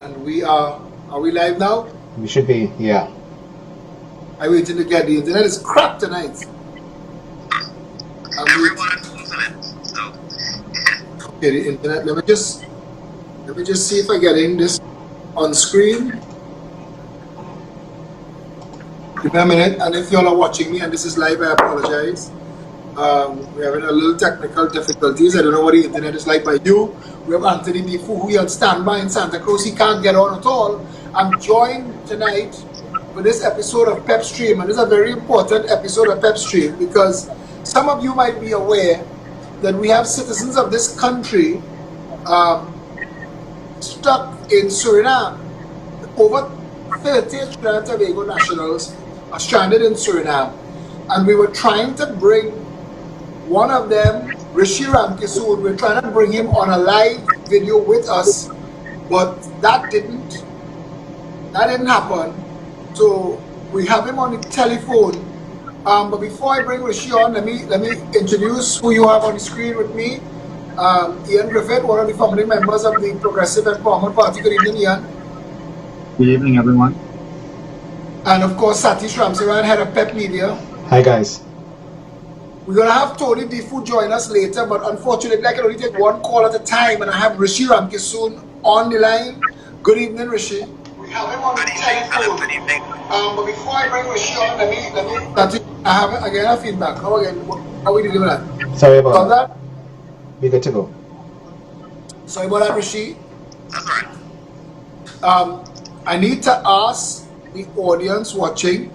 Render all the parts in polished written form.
And are we live now? We should be, yeah. I'm waiting to get the internet is crap tonight. Everyone is losing it. So Okay, the internet. Let me just see if I'm getting this on screen. Give me a minute, and if y'all are watching me and this is live, I apologize. We're having a little technical difficulties. I don't know what the internet is like by you. We have Anthony Defu, who is on standby in Santa Cruz. He can't get on at all. I'm joined tonight with this episode of PEP Stream, and this is a very important episode of PEP Stream because some of you might be aware that we have citizens of this country stuck in Suriname. Over 30 Trinidad and Tobago nationals are stranded in Suriname, and we were trying to bring one of them, Rishi Ramkissoon, we're trying to bring him on a live video with us, but that didn't happen. So we have him on the telephone. But before I bring Rishi on, let me introduce who you have on the screen with me. Ian Griffith, one of the founding members of the Progressive Empowerment Party. Good evening, Ian. Good evening, everyone. And of course, Satish Ramsaran, head of PEP Media. Hi, guys. We're going to have Tony Defu join us later, but unfortunately, I can only take one call at a time, and I have Rishi Ramkissoon on the line. Good evening, Rishi. We have him on the telephone. good evening. But before I bring Rishi on, let me. I have again a feedback. How are we doing with that? Sorry about Got that? Be good to go. Sorry about that, Rishi. That's all right. I need to ask the audience watching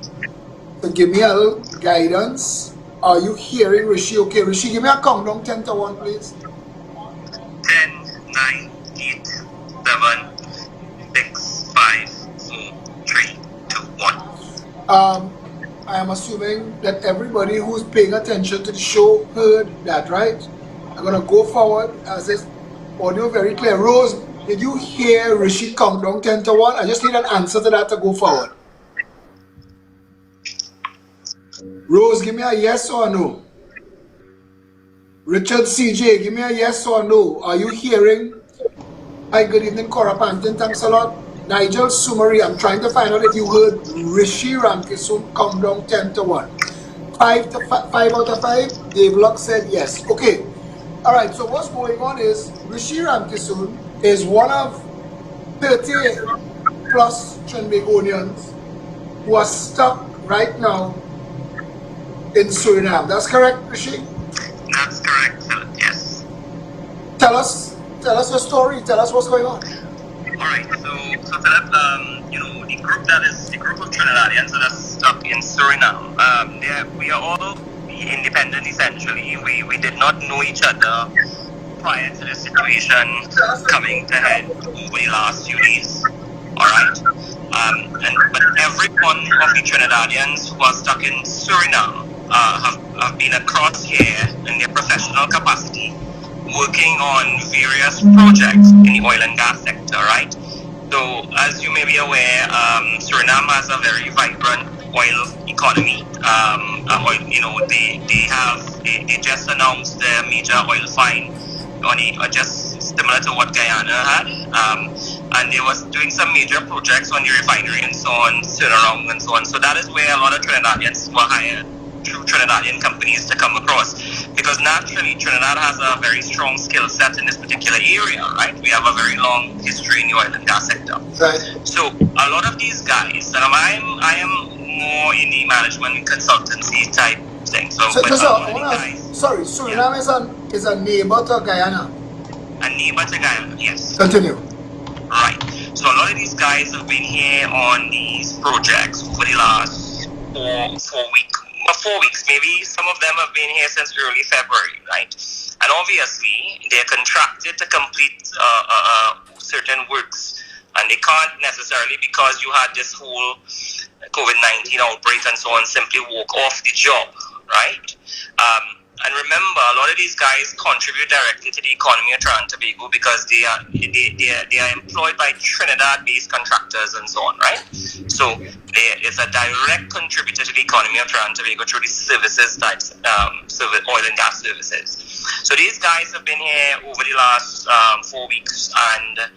to give me a little guidance. Are you hearing Rishi? Okay, Rishi, give me a countdown 10 to 1, please. 10, 9, 8, 7, 6, 5, 4, 3, 2, 1. I am assuming that everybody who's paying attention to the show heard that, right? I'm going to go forward as this audio very clear. Rose, did you hear Rishi countdown 10 to 1? I just need an answer to that to go forward. Rose, give me a yes or no. Richard CJ, give me a yes or no. Are you hearing? Hi, good evening, Cora Pantin. Thanks a lot. Nigel Sumari, I'm trying to find out if you heard Rishi Ramkissoon come down 10 to 1. 5 out of 5. Dave Locke said yes. Okay. All right. So what's going on is Rishi Ramkissoon is one of 30 plus Trinbagonians who are stuck right now in Suriname. That's correct, Rishi? That's correct, yes. Tell us your story. Tell us what's going on. Alright, so Philip, the group of Trinidadians that are stuck in Suriname, we are all independent essentially. We did not know each other prior to the situation coming to head over the last few days. Alright? But every one of the Trinidadians who are stuck in Suriname have been across here in their professional capacity working on various projects in the oil and gas sector, right? So as you may be aware, Suriname has a very vibrant oil economy. They just announced their major oil find just similar to what Guyana had. And they was doing some major projects on the refinery and so on, turnaround and so on. So that is where a lot of Trinidadians were hired through Trinidadian companies to come across, because naturally Trinidad has a very strong skill set in this particular area, right? We have a very long history in the oil and gas sector. Right. So a lot of these guys, and I am more in the management and consultancy type thing. Sorry, Suriname is a neighbor to Guyana. A neighbor to Guyana, yes. Continue. Right. So a lot of these guys have been here on these projects over the last 4 weeks, maybe. Some of them have been here since early February, right? And obviously, they're contracted to complete certain works, and they can't necessarily, because you had this whole COVID-19 outbreak and so on, simply walk off the job, right? And remember, a lot of these guys contribute directly to the economy of Trinidad and Tobago because they are employed by Trinidad-based contractors and so on, right? So it's a direct contributor to the economy of Trinidad and Tobago through the services types, oil and gas services. So these guys have been here over the last 4 weeks, and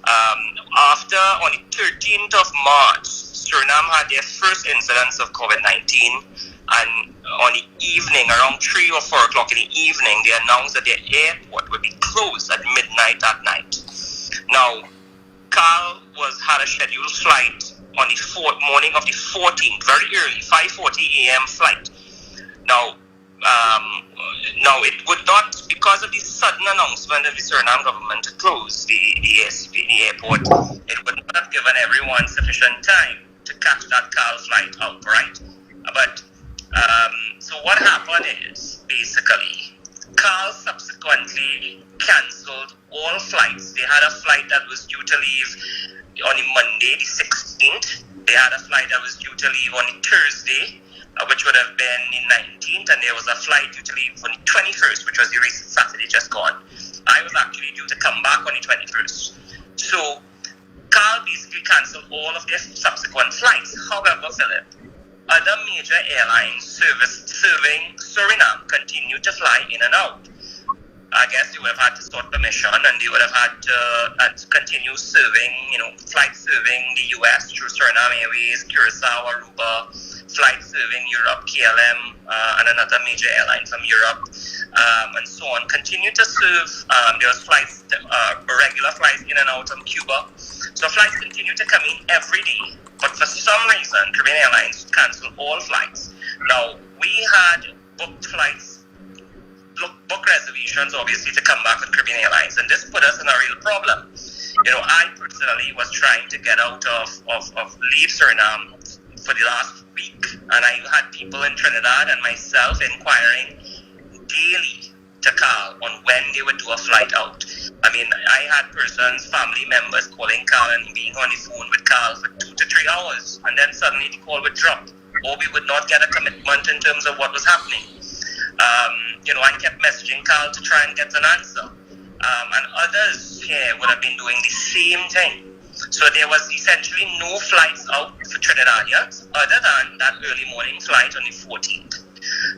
After, on the 13th of March, Suriname had their first incidence of COVID-19, and on the evening, around 3 or 4 o'clock in the evening, they announced that their airport would be closed at midnight that night. Now, Carl had a scheduled flight on the morning of the 14th, very early, 5:40 a.m. flight. Now, it would not, because of the sudden announcement of the Suriname government to close the airport, it would not have given everyone sufficient time to catch that Carl flight out, right? But, so what happened is, basically, Carl subsequently cancelled all flights. They had a flight that was due to leave on the Monday, the 16th. They had a flight that was due to leave on the Thursday, which would have been the 19th, and there was a flight due to leave on the 21st, which was the recent Saturday just gone. I was actually due to come back on the 21st. So, Carl basically cancelled all of their subsequent flights. However, Philip, other major airlines serving Suriname continued to fly in and out. I guess they would have had to sought permission, and they would have had to continue serving, flight serving the US through Suriname Airways, Curacao, Aruba, flight serving Europe, KLM, and another major airline from Europe, and so on. Continue to serve. There was flights, regular flights in and out from Cuba. So flights continue to come in every day. But for some reason, Caribbean Airlines canceled all flights. Now, we had booked flights, book reservations, obviously, to come back with Caribbean Airlines, and this put us in a real problem. I personally was trying to get out of leave Suriname for the last week, and I had people in Trinidad and myself inquiring daily to Carl on when they would do a flight out. I mean, I had persons, family members calling Carl and being on the phone with Carl for 2 to 3 hours, and then suddenly the call would drop, or we would not get a commitment in terms of what was happening. I kept messaging Carl to try and get an answer. And others here would have been doing the same thing. So there was essentially no flights out for Trinidadians other than that early morning flight on the 14th.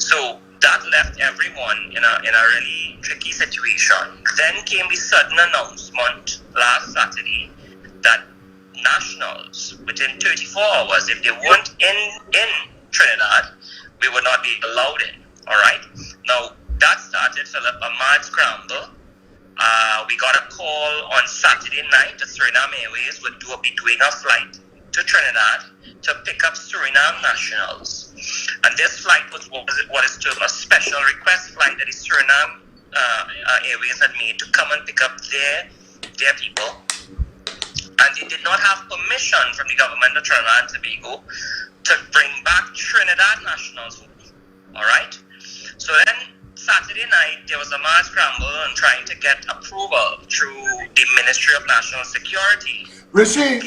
So that left everyone in a really tricky situation. Then came the sudden announcement last Saturday that nationals, within 34 hours, if they weren't in Trinidad, we would not be allowed in. All right. Now that started, Philip, a mad scramble. We got a call on Saturday night that Suriname Airways would be doing a flight to Trinidad to pick up Suriname nationals. And this flight was what is termed a special request flight that the Suriname Airways had made to come and pick up their people. And they did not have permission from the government of Trinidad and Tobago to bring back Trinidad nationals home. All right? So then, Saturday night, there was a mad scramble on trying to get approval through the Ministry of National Security. Rishi,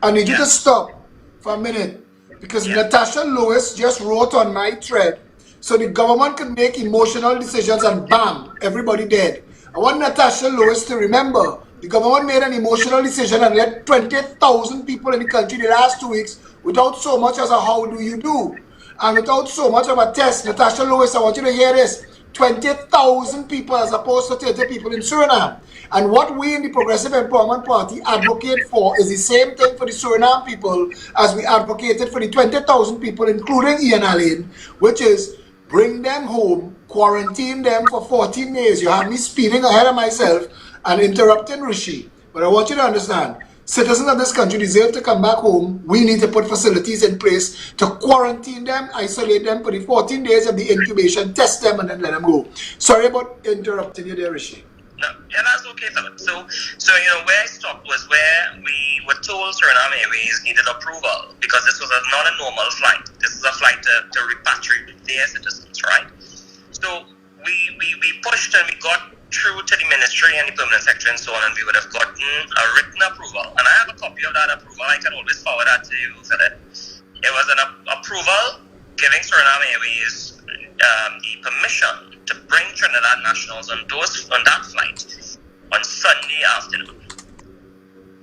I need you to stop for a minute, because Natasha Lewis just wrote on my thread, so the government could make emotional decisions and bam, everybody dead. I want Natasha Lewis to remember, the government made an emotional decision and let 20,000 people in the country the last 2 weeks without so much as a how do you do. And without so much of a test. Natasha Lewis, I want you to hear this. 20,000 people as opposed to 30 people in Suriname. And what we in the Progressive Empowerment Party advocate for is the same thing for the Suriname people as we advocated for the 20,000 people, including Ian Allen, which is bring them home, quarantine them for 14 days. You have me speeding ahead of myself and interrupting Rishi. But I want you to understand, citizens of this country deserve to come back home. We need to put facilities in place to quarantine them, isolate them for the 14 days of the incubation, test them, and then let them go. Sorry about interrupting you there, Rishi. No, that's okay, Philip. So where I stopped was where we were told Suriname Airways needed approval because this was not a normal flight. This is a flight to repatriate their citizens, right? So we pushed and we got through to the ministry and the permanent secretary and so on, and we would have gotten a written approval. And I have a copy of that approval. I can always forward that to you, Philip. It was an approval giving Suriname Airways the permission to bring Trinidad nationals on that flight on Sunday afternoon.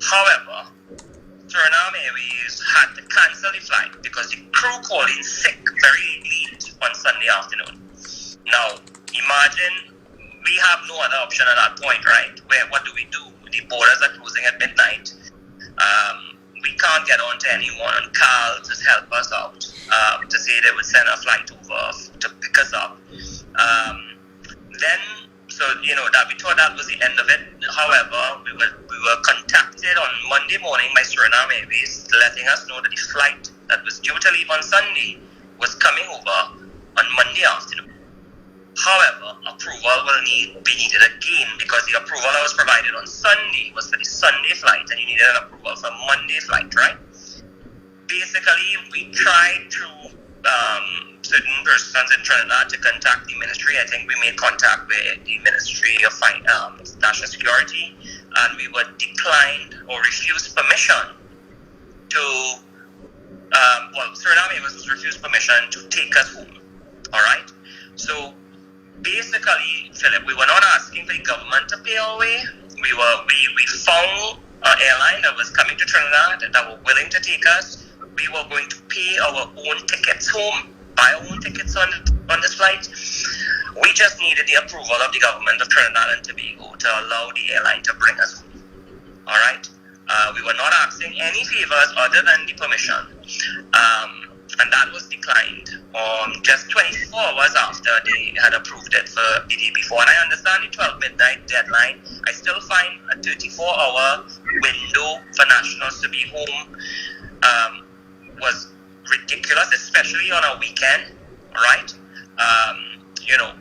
However, Suriname Airways had to cancel the flight because the crew called in sick very late on Sunday afternoon. Now, imagine we have no other option at that point, right? What do we do? the borders are closing at midnight. We can't get on to anyone on Cal to help us out, to say they would send a flight over to pick us up. Then, so, that we thought that was the end of it. However, we were contacted on Monday morning by Suriname Airways, letting us know that the flight that was due to leave on Sunday was coming over on Monday afternoon. However, approval will be needed again, because the approval that was provided on Sunday was for the Sunday flight, and you needed an approval for Monday flight, right? Basically, we tried through certain persons in Trinidad to contact the ministry. I think we made contact with the Ministry of National Security, and we were declined or refused permission to, Suriname was refused permission to take us home. All right? So, basically, Philip, we were not asking for the government to pay our way. We found an airline that was coming to Trinidad that were willing to take us. We were going to pay our own tickets home, buy our own tickets on this flight. We just needed the approval of the government of Trinidad and Tobago to allow the airline to bring us home. All right? We were not asking any favors other than the permission. And that was declined just 24 hours after they had approved it for the day before. And I understand the 12 midnight deadline. I still find a 34-hour window for nationals to be home was ridiculous, especially on a weekend, right?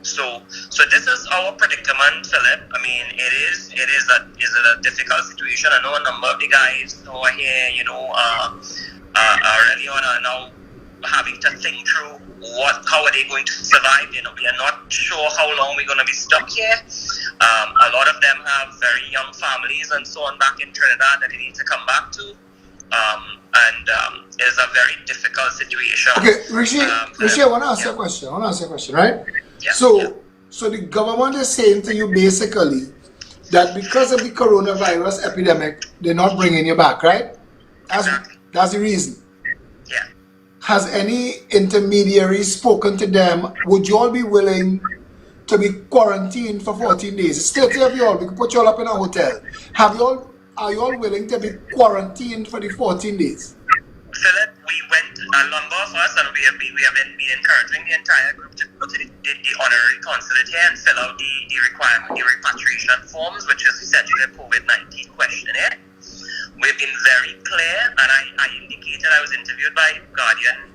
So this is our predicament, Philip. I mean, it is a difficult situation. I know a number of the guys who are here, early on are now having to think through how are they going to survive. We are not sure how long we're going to be stuck here. A lot of them have very young families and so on back in Trinidad that they need to come back to. It is a very difficult situation. Okay, Rishi, I want to ask you a question. Right? Yeah. So the government is saying to you basically that because of the coronavirus epidemic, they're not bringing you back, right? Exactly. That's the reason. Yeah. Has any intermediary spoken to them? Would you all be willing to be quarantined for 14 days? It's 30 of you all. We can put you all up in a hotel. Are you all willing to be quarantined for the 14 days? Philip, we went, a number of us, and we have been encouraging the entire group to go to the honorary consulate here and fill out the repatriation forms, which is essentially a COVID-19 questionnaire. We've been very clear, and I indicated, I was interviewed by Guardian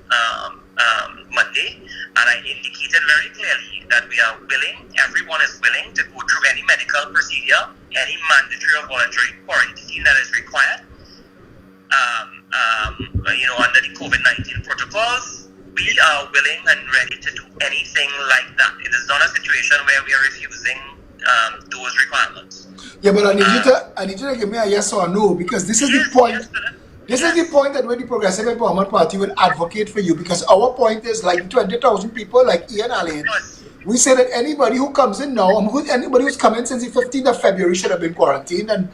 Monday, and I indicated very clearly that we are willing, everyone is willing to go through any medical procedure, any mandatory or voluntary quarantine that is required. Under the COVID-19 protocols, we are willing and ready to do anything like that. It is not a situation where we are refusing those requirements. Yeah, but I need you to give me a yes or no, because this is the point. This is the point that when the Progressive Empowerment Party will advocate for you, because our point is like 20,000 people, like Ian Allen. We say that anybody who comes in now, anybody who's come in since the 15th of February should have been quarantined, and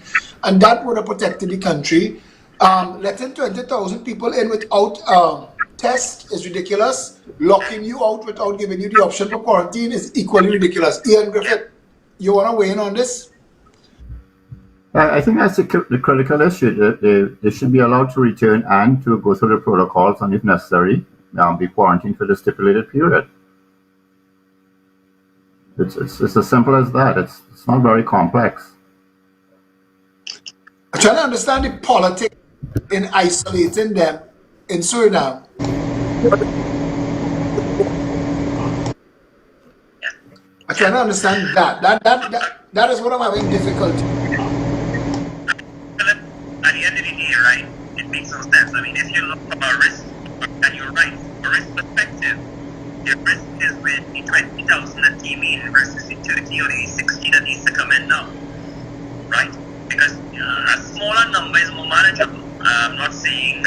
that would have protected the country. Letting 20,000 people in without test is ridiculous. Locking you out without giving you the option for quarantine is equally ridiculous. Ian Griffith, you want to weigh in on this? I think that's the critical issue. They should be allowed to return and to go through the protocols, and if necessary, be quarantined for the stipulated period. It's as simple as that. It's not very complex. I'm trying to understand the politics in isolating them in Suriname. I'm trying to understand that. That is what I'm having difficulty. Philip, at the end of the day, right, it makes no sense. I mean, if you look from a risk, and you're right, a risk perspective, the risk is with the 20,000 that came in versus the 30 or the 60 that needs to come in now, right? Because a smaller number is more manageable. I'm not saying,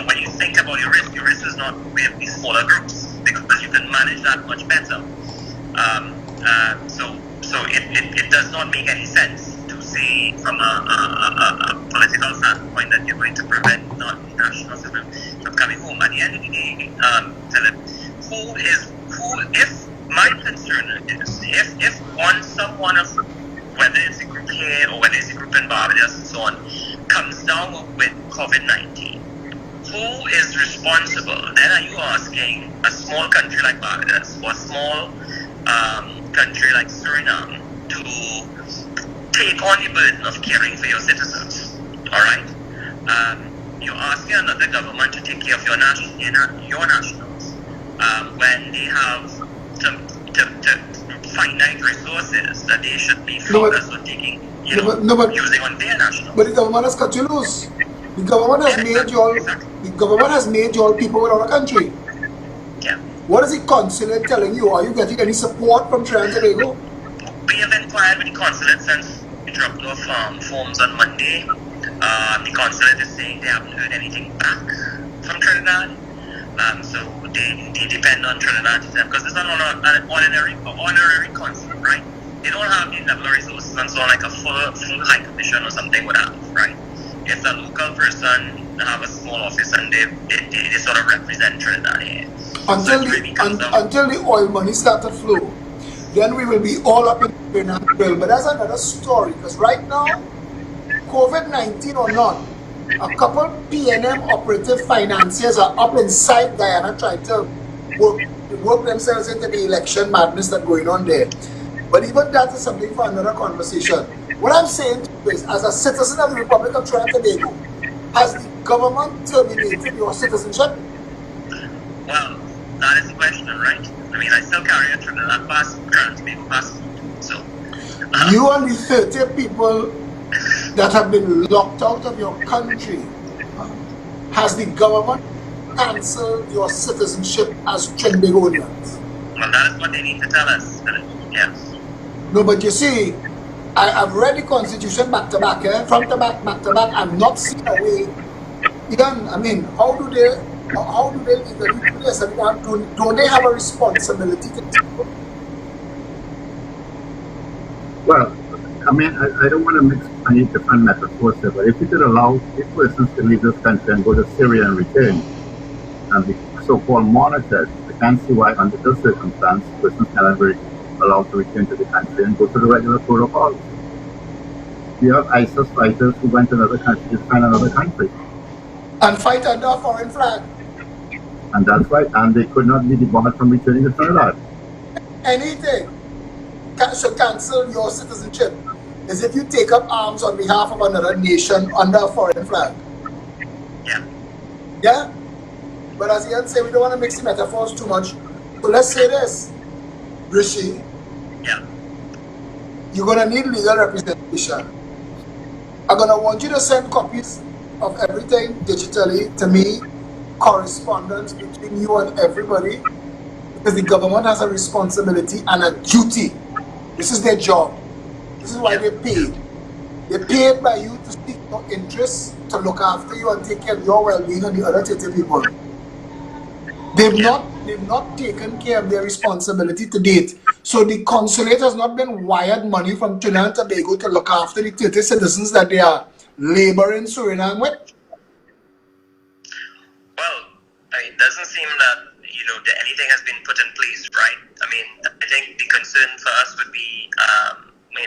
when you think about your risk is not with the smaller groups, because you can manage that much better. So it does not make any sense to say from a political standpoint that you're going to prevent non-nationals from coming home. At the end of the day, Philip, if my concern is if someone of whether it's a group here or whether it's a group in Barbados and so on, comes down with COVID-19, who is responsible? Then are you asking a small country like Barbados or a small country like Suriname to take on the burden of caring for your citizens? All right? You're asking another government to take care of your nationals when they have finite resources that they should be focused on taking, using on their nationals. But the government has cut you loose. The government has made you all. The government has made you all people without a country. Yeah. What is the consulate telling you? Are you getting any support from Trinidad and Tobago? We have inquired with the consulate since we dropped off forms on Monday. The consulate is saying they haven't heard anything back from Trinidad. So they depend on Trinidad because it's not an honorary consulate, right? They don't have the level of resources and so on like a full high commission or something would have, right? If a local person have a small office and they sort of represent Trinidad here. Until the oil money start to flow, then we will be all up in Trinidad. But that's another story because right now, COVID-19 or not, a couple PNM operative financiers are up inside Guyana trying to work themselves into the election madness that's going on there. But even that is something for another conversation. What I'm saying is, as a citizen of the Republic of Trinidad and Tobago, has the government terminated your citizenship? Well, that is the question, right? I mean, I still carry a Trinidad Tobago passport. So, you and the 30 people that have been locked out of your country, has the government cancelled your citizenship as Trinbagonians? Well, that is what they need to tell us. Yes. No, but you see, I've read the Constitution back to back, front to back, back to back. I'm not seeing a way. Even, I mean, how do they legally do this? I mean, don't they have a responsibility to do? Well, I mean, I don't want to mix any different metaphors here, but if you could allow persons to leave this country and go to Syria and return and be so-called monitored, I can't see why under this circumstance persons cannot be allowed to return to the country and go to the regular protocols. You have ISIS fighters who went to another country to find another country. And fight under a foreign flag. And that's right, and they could not be debarred from returning to Trinidad. Anything should cancel your citizenship is if you take up arms on behalf of another nation under a foreign flag. Yeah. Yeah? But as Ian said, we don't want to mix the metaphors too much. So let's say this, Rishi. Yeah. You're going to need legal representation. I'm going to want you to send copies of everything digitally to me, correspondence between you and everybody, because the government has a responsibility and a duty. This is their job. This is why they're paid. They're paid by you to seek your interests, to look after you and take care of your well-being and the other 30 people. They've not taken care of their responsibility to date. So the consulate has not been wired money from Trinidad and Tobago to look after the 30 citizens that they are laboring Suriname with. Well, I mean, it doesn't seem that that anything has been put in place, right? I mean, I think the concern for us would be,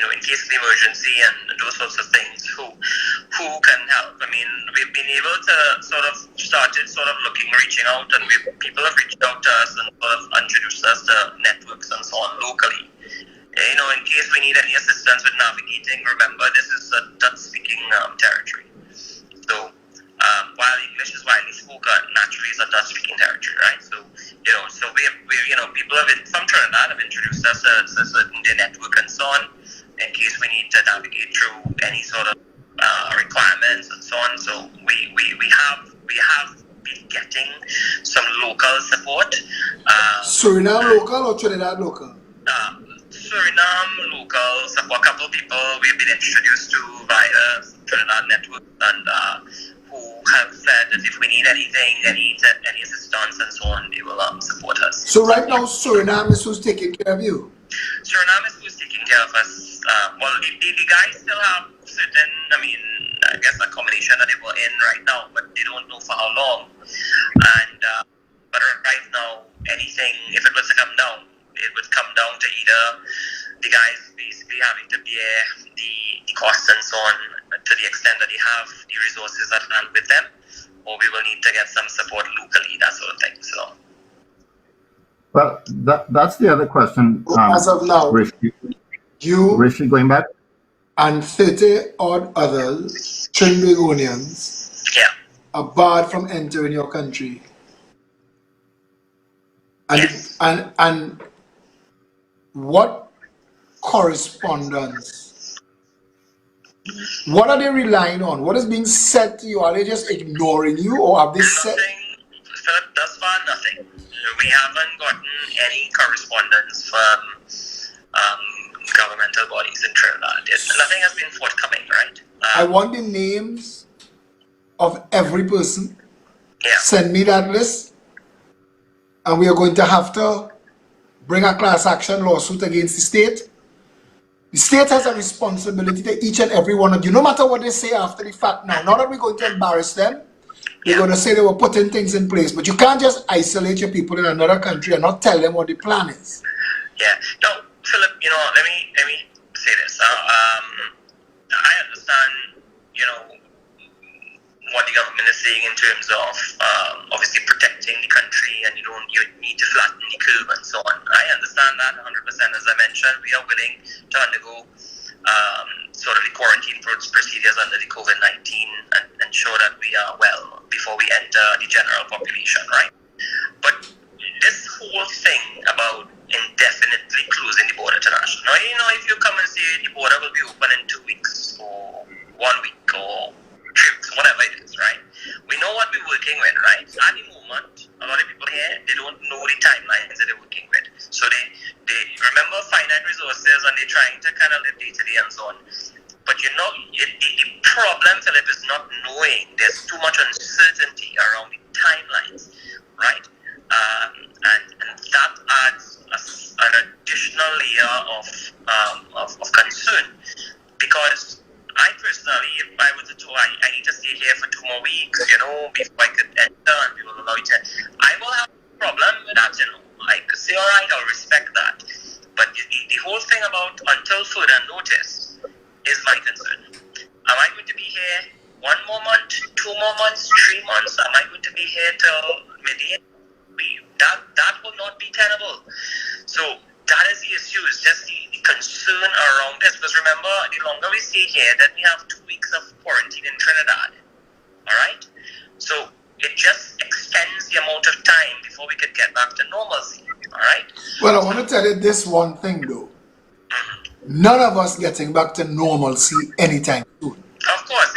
in case of emergency and those sorts of things, who can help? I mean, we've been able to started reaching out, and people have reached out to us and sort of introduced us to networks and so on locally. In case we need any assistance with navigating, remember this is a Dutch-speaking territory. So, while English is widely spoken, naturally it's a Dutch-speaking territory, right? So, people from Trinidad have introduced us to certain network and so on, in case we need to navigate through any sort of requirements and so on. So we have been getting some local support. Suriname local or Trinidad local? Suriname local support. A couple of people we've been introduced to via Trinidad network and who have said that if we need anything, any assistance and so on, they will support us. So right now, Suriname is who's taking care of you? Suriname is who's taking care of us. The guys still have certain, I guess accommodation that they were in right now, but they don't know for how long. And but right now, anything, if it was to come down, it would come down to either the guys basically having to bear the costs and so on to the extent that they have the resources at hand with them, or we will need to get some support locally, that sort of thing. So, well, that's the other question. As of now, you Rishi, going back? and 30 odd others, Trinbagonians, yeah. are barred from entering your country. And, Yes. and what correspondence? What are they relying on? What is being said to you? Are they just ignoring you, or have they said? Nothing, Philip, thus far nothing. We haven't gotten any correspondence from governmental bodies in Trinidad. Nothing has been forthcoming, right? I want the names of every person. Yeah. Send me that list, and we are going to have to bring a class action lawsuit against the state. The state has a responsibility to each and every one of you, no matter what they say after the fact now. Not that we're going to embarrass them. We're going to say they were putting things in place, but you can't just isolate your people in another country and not tell them what the plan is. Yeah. No, Philip, let me say this. I understand, what the government is saying in terms of obviously protecting the country, and you need to flatten the curve and so on. I understand that 100%. As I mentioned, we are willing to undergo sort of the quarantine procedures under the COVID-19 and ensure that we are well before we enter the general population, right? But this whole thing about indefinitely closing the border to national, if you come and say the border will be open in 2 weeks or 1 week or 3 weeks, whatever it is, right? We know what we're working with, right? At the moment, a lot of people here, they don't know the timelines that they're working with. So they remember finite resources and they're trying to kind of live day to day and so on. But the problem, Philip, is not knowing. There's too much uncertainty around the timelines, right? And that adds an additional layer of concern, because I personally, if I were to do, I need to stay here for 2 more weeks, before I could enter and we will allow you to. I will have a problem with that, I could say, all right, I'll respect that. But the whole thing about until further notice is my concern. Am I going to be here 1 more month, 2 more months, 3 months? Am I going to be here till mid-year? That will not be tenable. So that is the issue. It's just the concern around this. Because remember, the longer we stay here, then we have 2 weeks of quarantine in Trinidad. All right? So it just extends the amount of time before we could get back to normalcy. All right? Well, I want to tell you this one thing, though. None of us getting back to normalcy anytime soon. Of course,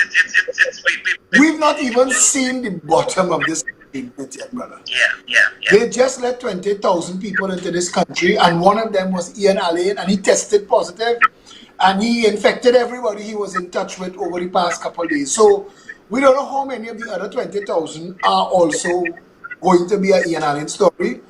we've not even seen the bottom of this bit yet, brother. Yeah. They just let 20,000 people into this country, and one of them was Ian Allen, and he tested positive, and he infected everybody he was in touch with over the past couple of days. So we don't know how many of the other 20,000 are also going to be an Ian Allen story.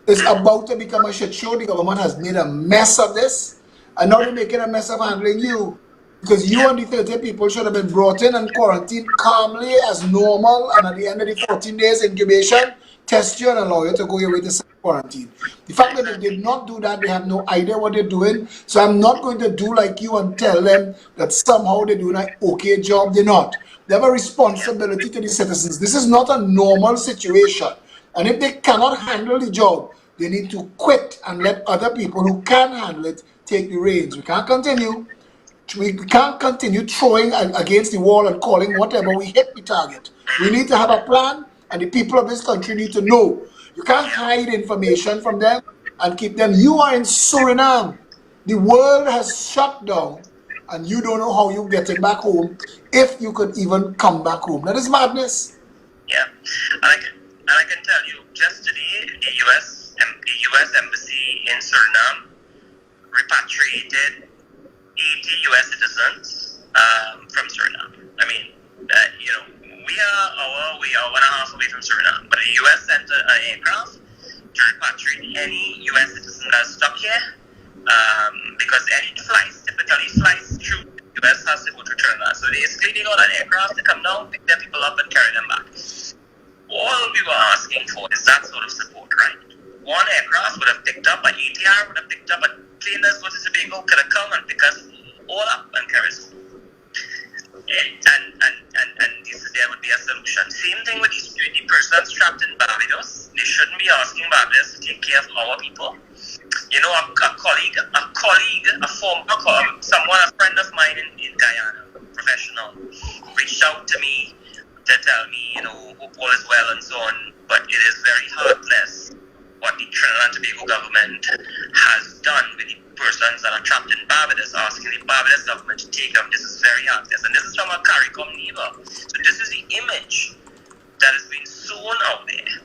It's about to become a shit show. The government has made a mess of this, and now they're making a mess of handling you. Because you and the 30 people should have been brought in and quarantined calmly as normal, and at the end of the 14 days incubation, test you and allow you to go your way to self-quarantine. The fact that they did not do that, they have no idea what they're doing. So I'm not going to do like you and tell them that somehow they're doing an okay job. They're not. They have a responsibility to the citizens. This is not a normal situation. And if they cannot handle the job, they need to quit and let other people who can handle it take the reins. We can't continue. We can't continue throwing against the wall and calling whatever we hit the target. We need to have a plan, and the people of this country need to know. You can't hide information from them and keep them. You are in Suriname. The world has shut down, and you don't know how you're getting back home, if you could even come back home. That is madness. Yeah, and I can tell you, just today, the U.S. Embassy in Suriname repatriated 80 U.S. citizens from Suriname. I mean, we are 1.5 away from Suriname, but the U.S. sent an aircraft to repatriate any U.S. citizen that's stuck here, because any typically flights through the U.S. has to go to Trinidad. So basically, they got an aircraft to come down, pick their people up, and carry them back. All we were asking for is that sort of support, right? One aircraft would have picked up, an ATR would have picked up complainers go to Tobago could have come and pick us all up and carry us home. And there would be a solution. Same thing with the persons trapped in Barbados. They shouldn't be asking Barbados to take care of our people. You know, a colleague, a friend of mine in Guyana, professional, reached out to me to tell me, you know, hope all is well and so on. But it is very heartless what the Trinidad and Tobago government has done with the persons that are trapped in Barbados, asking the Barbados government to take them. This is very heartless. And this is from a CARICOM neighbor. So this is the image that has been sown out there,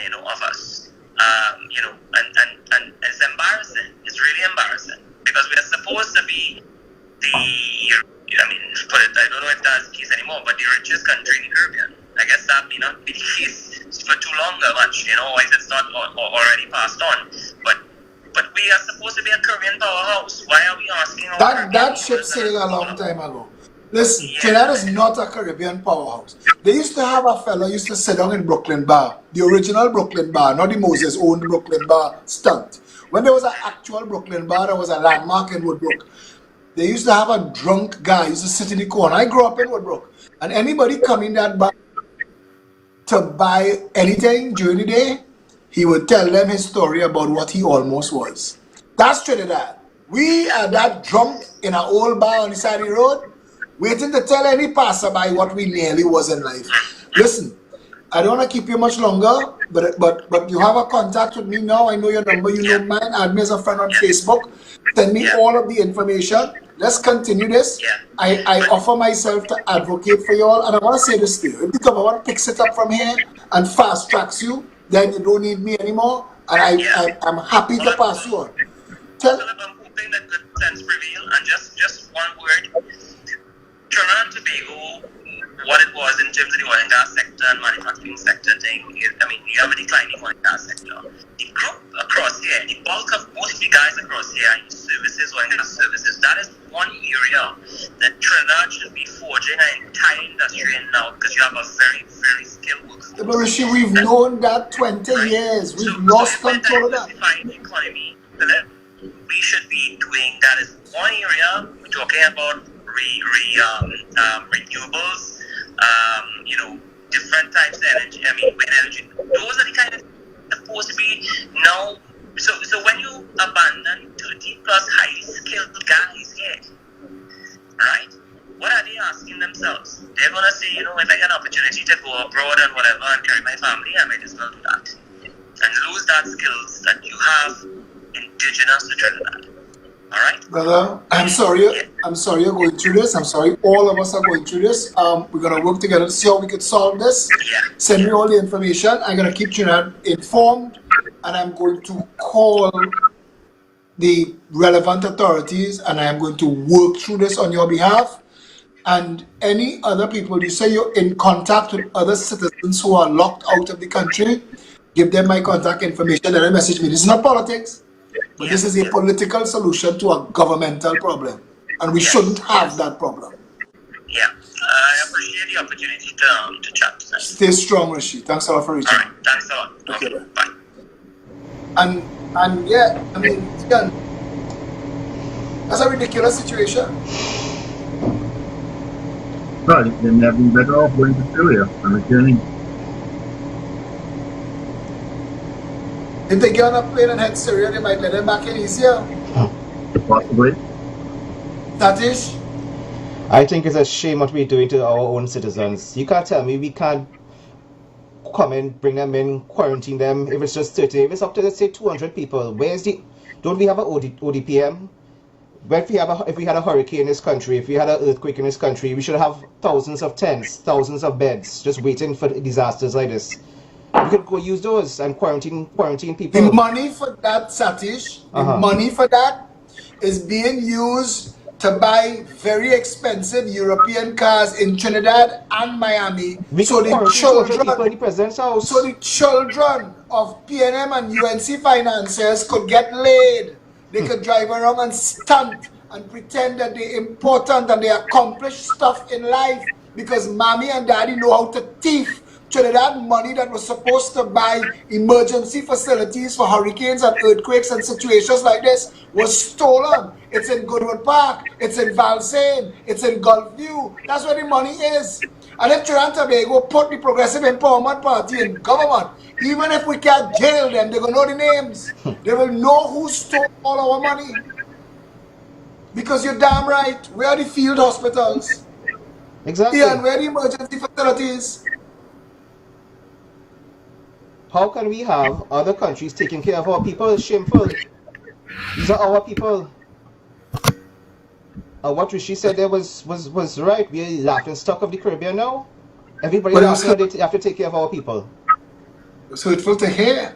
you know, of us. You know, and it's embarrassing. It's really embarrassing. Because we are supposed to be I don't know if that's the case anymore, but the richest country in the Caribbean. I guess that may not be the case for too long much, you know, if it's not already passed on. But we are supposed to be a Caribbean powerhouse. Why are we asking that ship sailed a long time ago. Listen, Trinidad is not a Caribbean powerhouse. They used to have a fellow used to sit down in Brooklyn Bar, the original Brooklyn Bar, not the Moses owned Brooklyn Bar stunt. When there was an actual Brooklyn Bar, there was a landmark in Woodbrook. They used to have a drunk guy used to sit in the corner. I grew up in Woodbrook, and anybody come in that bar to buy anything during the day, he would tell them his story about what he almost was. That's Trinidad. We are that drunk in an old bar on the side of the road, waiting to tell any passerby what we nearly was in life. Listen, I don't want to keep you much longer, but you have a contact with me now. I know your number, you know mine. Add me as a friend on Facebook. Send me all of the information. Let's continue this. I offer myself to advocate for you all, and I want to say this to you. If the government picks it up from here and fast tracks you, then you don't need me anymore, and I'm happy to pass you on. I'm hoping that good sense prevail, and just one word. Trinidad and Tobago, what it was in terms of the oil and gas sector and manufacturing sector thing, you have a declining oil and gas sector. The group across here, the bulk of most of the guys across here are in services, oil and gas services. That is one area that Trinidad should be forging an entire industry in now, because you have a very, very skilled workforce. But Rishi, we've known that 20 years. We've lost control of that. The economy, we should be doing that. Is one area we're talking about renewables, you know, different types of energy. Wind energy. Those are the kind of supposed to be now. So when you abandon 30 plus highly skilled guys here, right? What are they asking themselves? They're gonna say, you know, if I get an opportunity to go abroad and whatever and carry my family, I might as well do that and lose that skills that you have indigenous to Trinidad. All right, brother. I'm sorry. I'm sorry you're going through this. I'm sorry. All of us are going through this. We're gonna work together to see how we can solve this. Send me all the information. I'm gonna keep Trinidad informed, and I'm going to call the relevant authorities, and I am going to work through this on your behalf. And any other people, you say you're in contact with other citizens who are locked out of the country, give them my contact information. Let them message me. This is not politics. But this is a political solution to a governmental problem. And we shouldn't have that problem. Yeah. I appreciate the opportunity to chat tonight. Stay strong, Rishi. Thanks a lot for reaching out. All right. Thanks a lot. Okay. Bye. And yeah, I mean, again, that's a ridiculous situation. Well, they may have been better off going to Syria and returning. If they get on a plane and head to Syria, they might let them back in easier. Possibly. Tatish? I think it's a shame what we're doing to our own citizens. You can't tell me we can't come in, bring them in, quarantine them. If it's just 30, if it's up to, let's say, 200 people, don't we have an ODPM? If we had a hurricane in this country, if we had an earthquake in this country, we should have thousands of tents, thousands of beds, just waiting for disasters like this. We could go use those and quarantine people. The money for that, Satish, the money for that is being used to buy very expensive European cars in Trinidad and Miami. So the children of PNM and UNC financiers could get laid. They could drive around and stunt and pretend that they're important and they accomplish stuff in life because mommy and daddy know how to thief Trinidad money that was supposed to buy emergency facilities for hurricanes and earthquakes and situations like this was stolen. It's in Goodwood Park, it's in Valsain, it's in Gulfview. That's where the money is. And if Trinidad and Tobago put the Progressive Empowerment Party in government, even if we can't jail them, they're going to know the names. They will know who stole all our money. Because you're damn right, where are the field hospitals? Exactly. Ian, where are the emergency facilities? How can we have other countries taking care of our people? It's shameful. These are our people. What Rishi said there was right. We're laughing stock of the Caribbean now. Everybody But laughing that they have to take care of our people. it was hurtful to hear.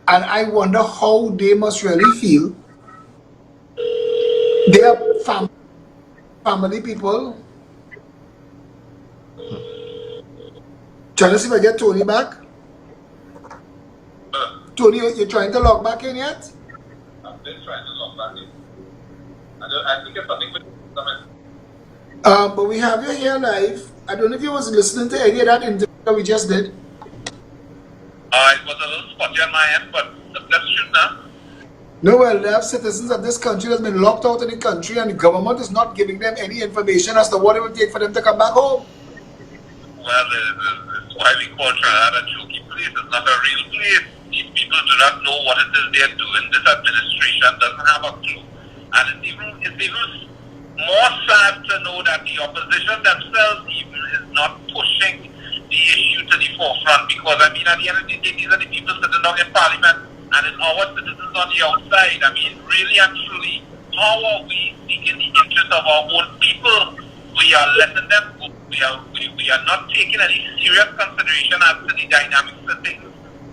And I wonder how they must really feel. They are family people. Trying to see if I get Tony back. Tony, you're trying to log back in yet? I've been trying to log back in. I think it's something with But we have you here live. I don't know if you was listening to any of that interview that we just did. it was a little spotty on my end, but let's shoot now. No, well, they have citizens of this country that's been locked out of the country, and the government is not giving them any information as to what it will take for them to come back home. Well, it's why we call Trinidad a jokey place. It's not a real place. These people do not know what it is they're doing. This administration doesn't have a clue. And it's even more sad to know that the opposition themselves even is not pushing the issue to the forefront, because I mean, at the end of the day, these are the people sitting down in Parliament, and it's our citizens on the outside. I mean, really and truly, how are we seeking the interest of our own people? We are letting them go. We are not taking any serious consideration as to the dynamics of things.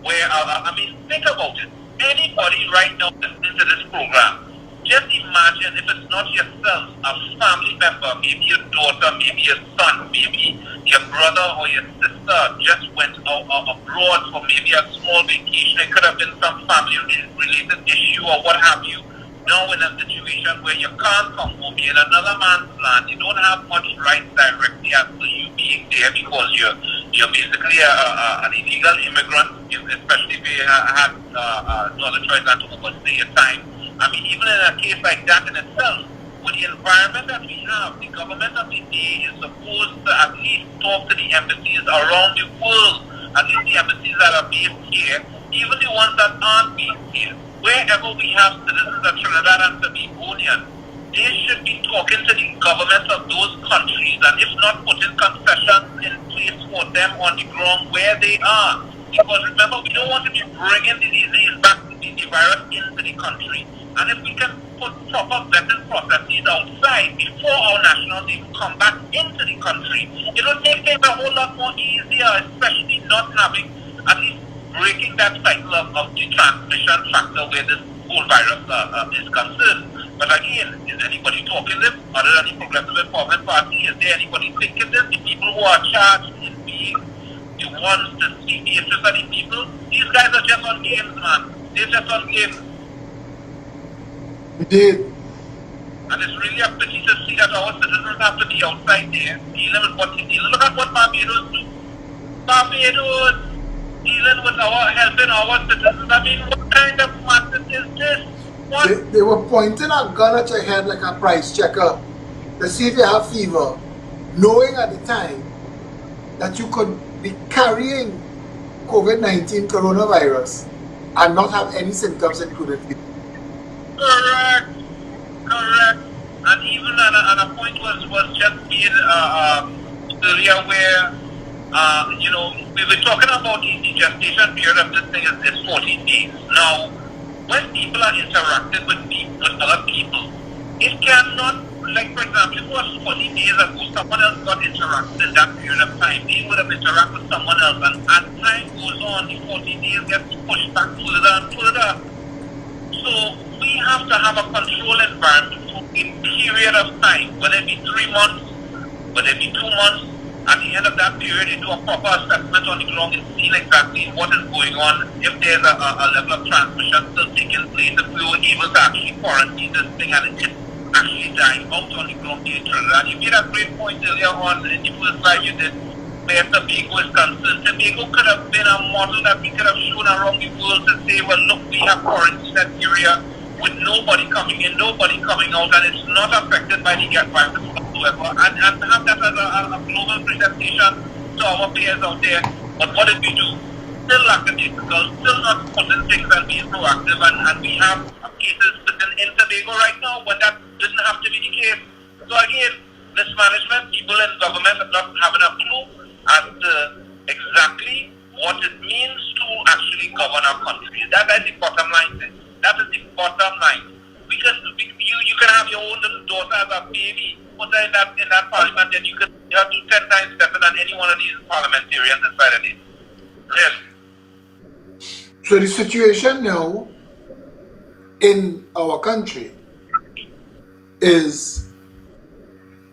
Where I mean, think about it. Anybody right now listening to this program, just imagine if it's not yourself, a family member, maybe your daughter, maybe your son, maybe your brother or your sister just went abroad for maybe a small vacation. It could have been some family-related issue or what have you. Now in a situation where you can't come home, you're in another man's land, you don't have much rights directly as to you being there because you're basically an illegal immigrant, especially if you had no other choice than to overstay your time. I mean, even in a case like that in itself, with the environment that we have, the government of the day is supposed to at least talk to the embassies around the world, at least the embassies that are based here, even the ones that aren't based here. Wherever we have citizens of Trinidad and Tobago, they should be talking to the governments of those countries, and if not, putting concessions in place for them on the ground where they are. Because remember, we don't want to be bringing the disease back, the virus into the country. And if we can put proper vetting processes outside before our nationals even come back into the country, it will make things a whole lot more easier, especially not having, at least breaking that cycle of the transmission factor where this whole virus is concerned. But again, is anybody talking this other than the Progressive Empowerment Party? Is there anybody thinking this? The people who are charged in being the ones to speak the interest of the people, these guys are just on games, man. They're just on games. Indeed. And it's really a pity to see that our citizens have to be outside there dealing with what they deal. Look at what Barbados do. Barbados dealing with helping our citizens. I mean, what kind of madness is this? What? They were pointing a gun at your head like a price checker to see if you have fever, knowing at the time that you could be carrying COVID-19 coronavirus and not have any symptoms included fever. Correct. And even at a point was just made earlier where we were talking about the gestation period of this thing is 14 days. Now, when people are interacting with other people, it cannot, like for example, if it was 40 days ago, someone else got interacted in that period of time, they would have interacted with someone else, and as time goes on, the 40 days gets pushed back further and further. So we have to have a control environment for a period of time, whether it be 3 months, whether it be 2 months. At the end of that period, you do a proper assessment on the ground and see exactly what is going on, if there's a level of transmission still taking place, if we were able to actually quarantine this thing and it actually dying out on the ground here in Trinidad. You made a great point earlier on in the first slide you did, where Tobago is concerned. Tobago could have been a model that we could have shown around the world to say, well, look, we have quarantine that area with nobody coming in, nobody coming out, and it's not affected by the virus whatsoever. And have that as a global presentation to our peers out there. But what did we do? Still lackadaisical, still not putting things and being proactive, and we have cases sitting in Tobago right now when that didn't have to be the case. So again, mismanagement, people in government are not having a clue as to exactly what it means to actually govern our country. That is the bottom line thing. That is the bottom line. You can have your own little daughter as a baby, put her in that parliament, and you have to do 10 times better than any one of these parliamentarians inside of it. Really. So the situation now in our country is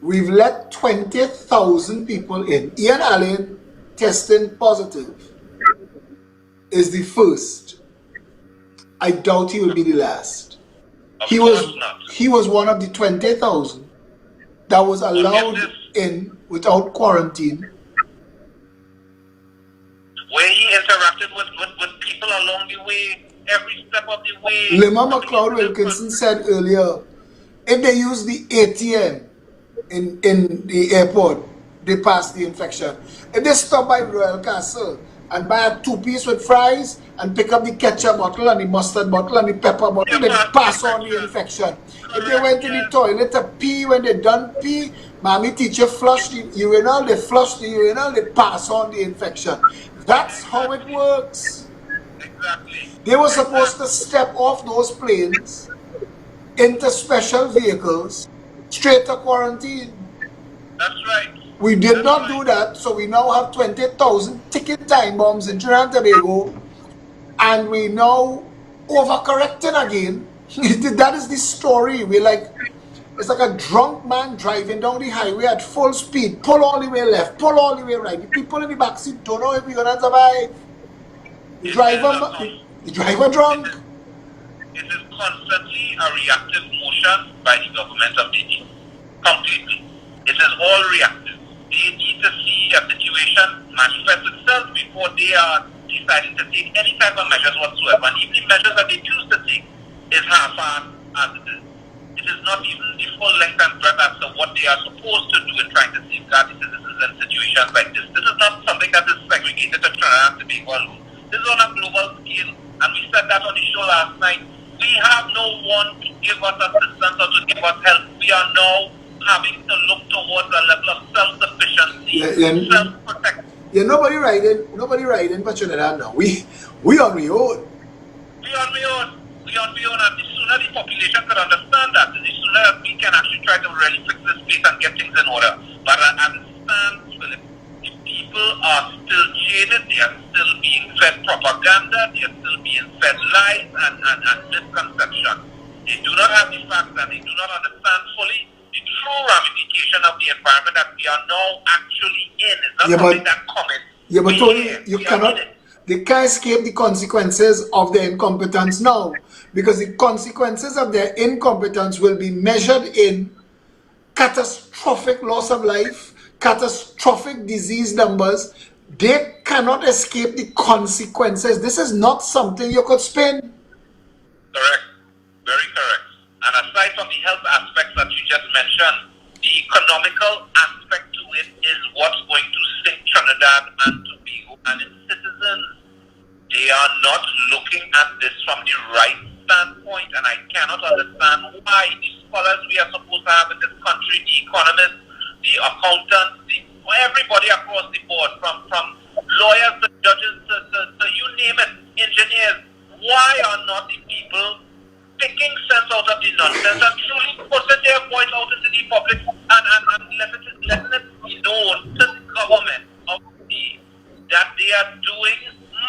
we've let 20,000 people in. Ian Allen testing positive is the first. I doubt he will be the last. He was one of the 20,000 that was allowed in without quarantine. Where he interacted with people along the way, every step of the way. Lima McLeod Wilkinson said earlier, if they use the ATM in the airport, they pass the infection. If they stop by Royal Castle and buy a 2-piece with fries and pick up the ketchup bottle and the mustard bottle and the pepper bottle, they pass on the infection. If they went to the toilet to pee, when they done pee, mommy teacher flushed the urinal, they flush the urinal, they pass on the infection. That's how it works. Exactly. They were supposed to step off those planes into special vehicles, straight to quarantine. That's right. We did not do that, so we now have 20,000 ticket time bombs in Trinidad and Tobago, and we now overcorrecting again. That is the story. It's like a drunk man driving down the highway at full speed, pull all the way left, pull all the way right. The people in the backseat don't know if we're gonna survive. The driver drunk. It is constantly a reactive motion by the government of the day. Completely. It is all reactive. They need to see a situation manifest itself before they are deciding to take any type of measures whatsoever. And even the measures that they choose to take is half-assed as it is. It is not even the full length and breadth as to what they are supposed to do in trying to safeguard the citizens in situations like this. This is not something that is segregated to Trinidad and Tobago alone. This is on a global scale, and we said that on the show last night. We have no one to give us assistance or to give us help. We are now having to look towards a level of self-sufficiency, self-protection. Yeah, nobody riding for Trinidad now. We on we own. We on we own. And the sooner the population can understand that, the sooner that we can actually try to really fix this space and get things in order. But as it stands, Philip, the people are still jaded. They are still being fed propaganda. They are still being fed lies and misconception. They do not have the facts and they do not understand fully the true ramification of the environment that we are now actually in. It's not something that comments. Yeah, but Tony, they can't escape the consequences of their incompetence now, because the consequences of their incompetence will be measured in catastrophic loss of life, catastrophic disease numbers. They cannot escape the consequences. This is not something you could spin. Correct. Very correct. And aside from the health aspects that you just mentioned, the economical aspect to it is what's going to sink Trinidad and Tobago and its citizens. They are not looking at this from the right standpoint, and I cannot understand why the scholars we are supposed to have in this country, the economists, the accountants, everybody across the board, from lawyers to judges to you name it, engineers, why are not the people taking sense out of the nonsense and truly putting their voice out into the public and letting it be known to the government that they are doing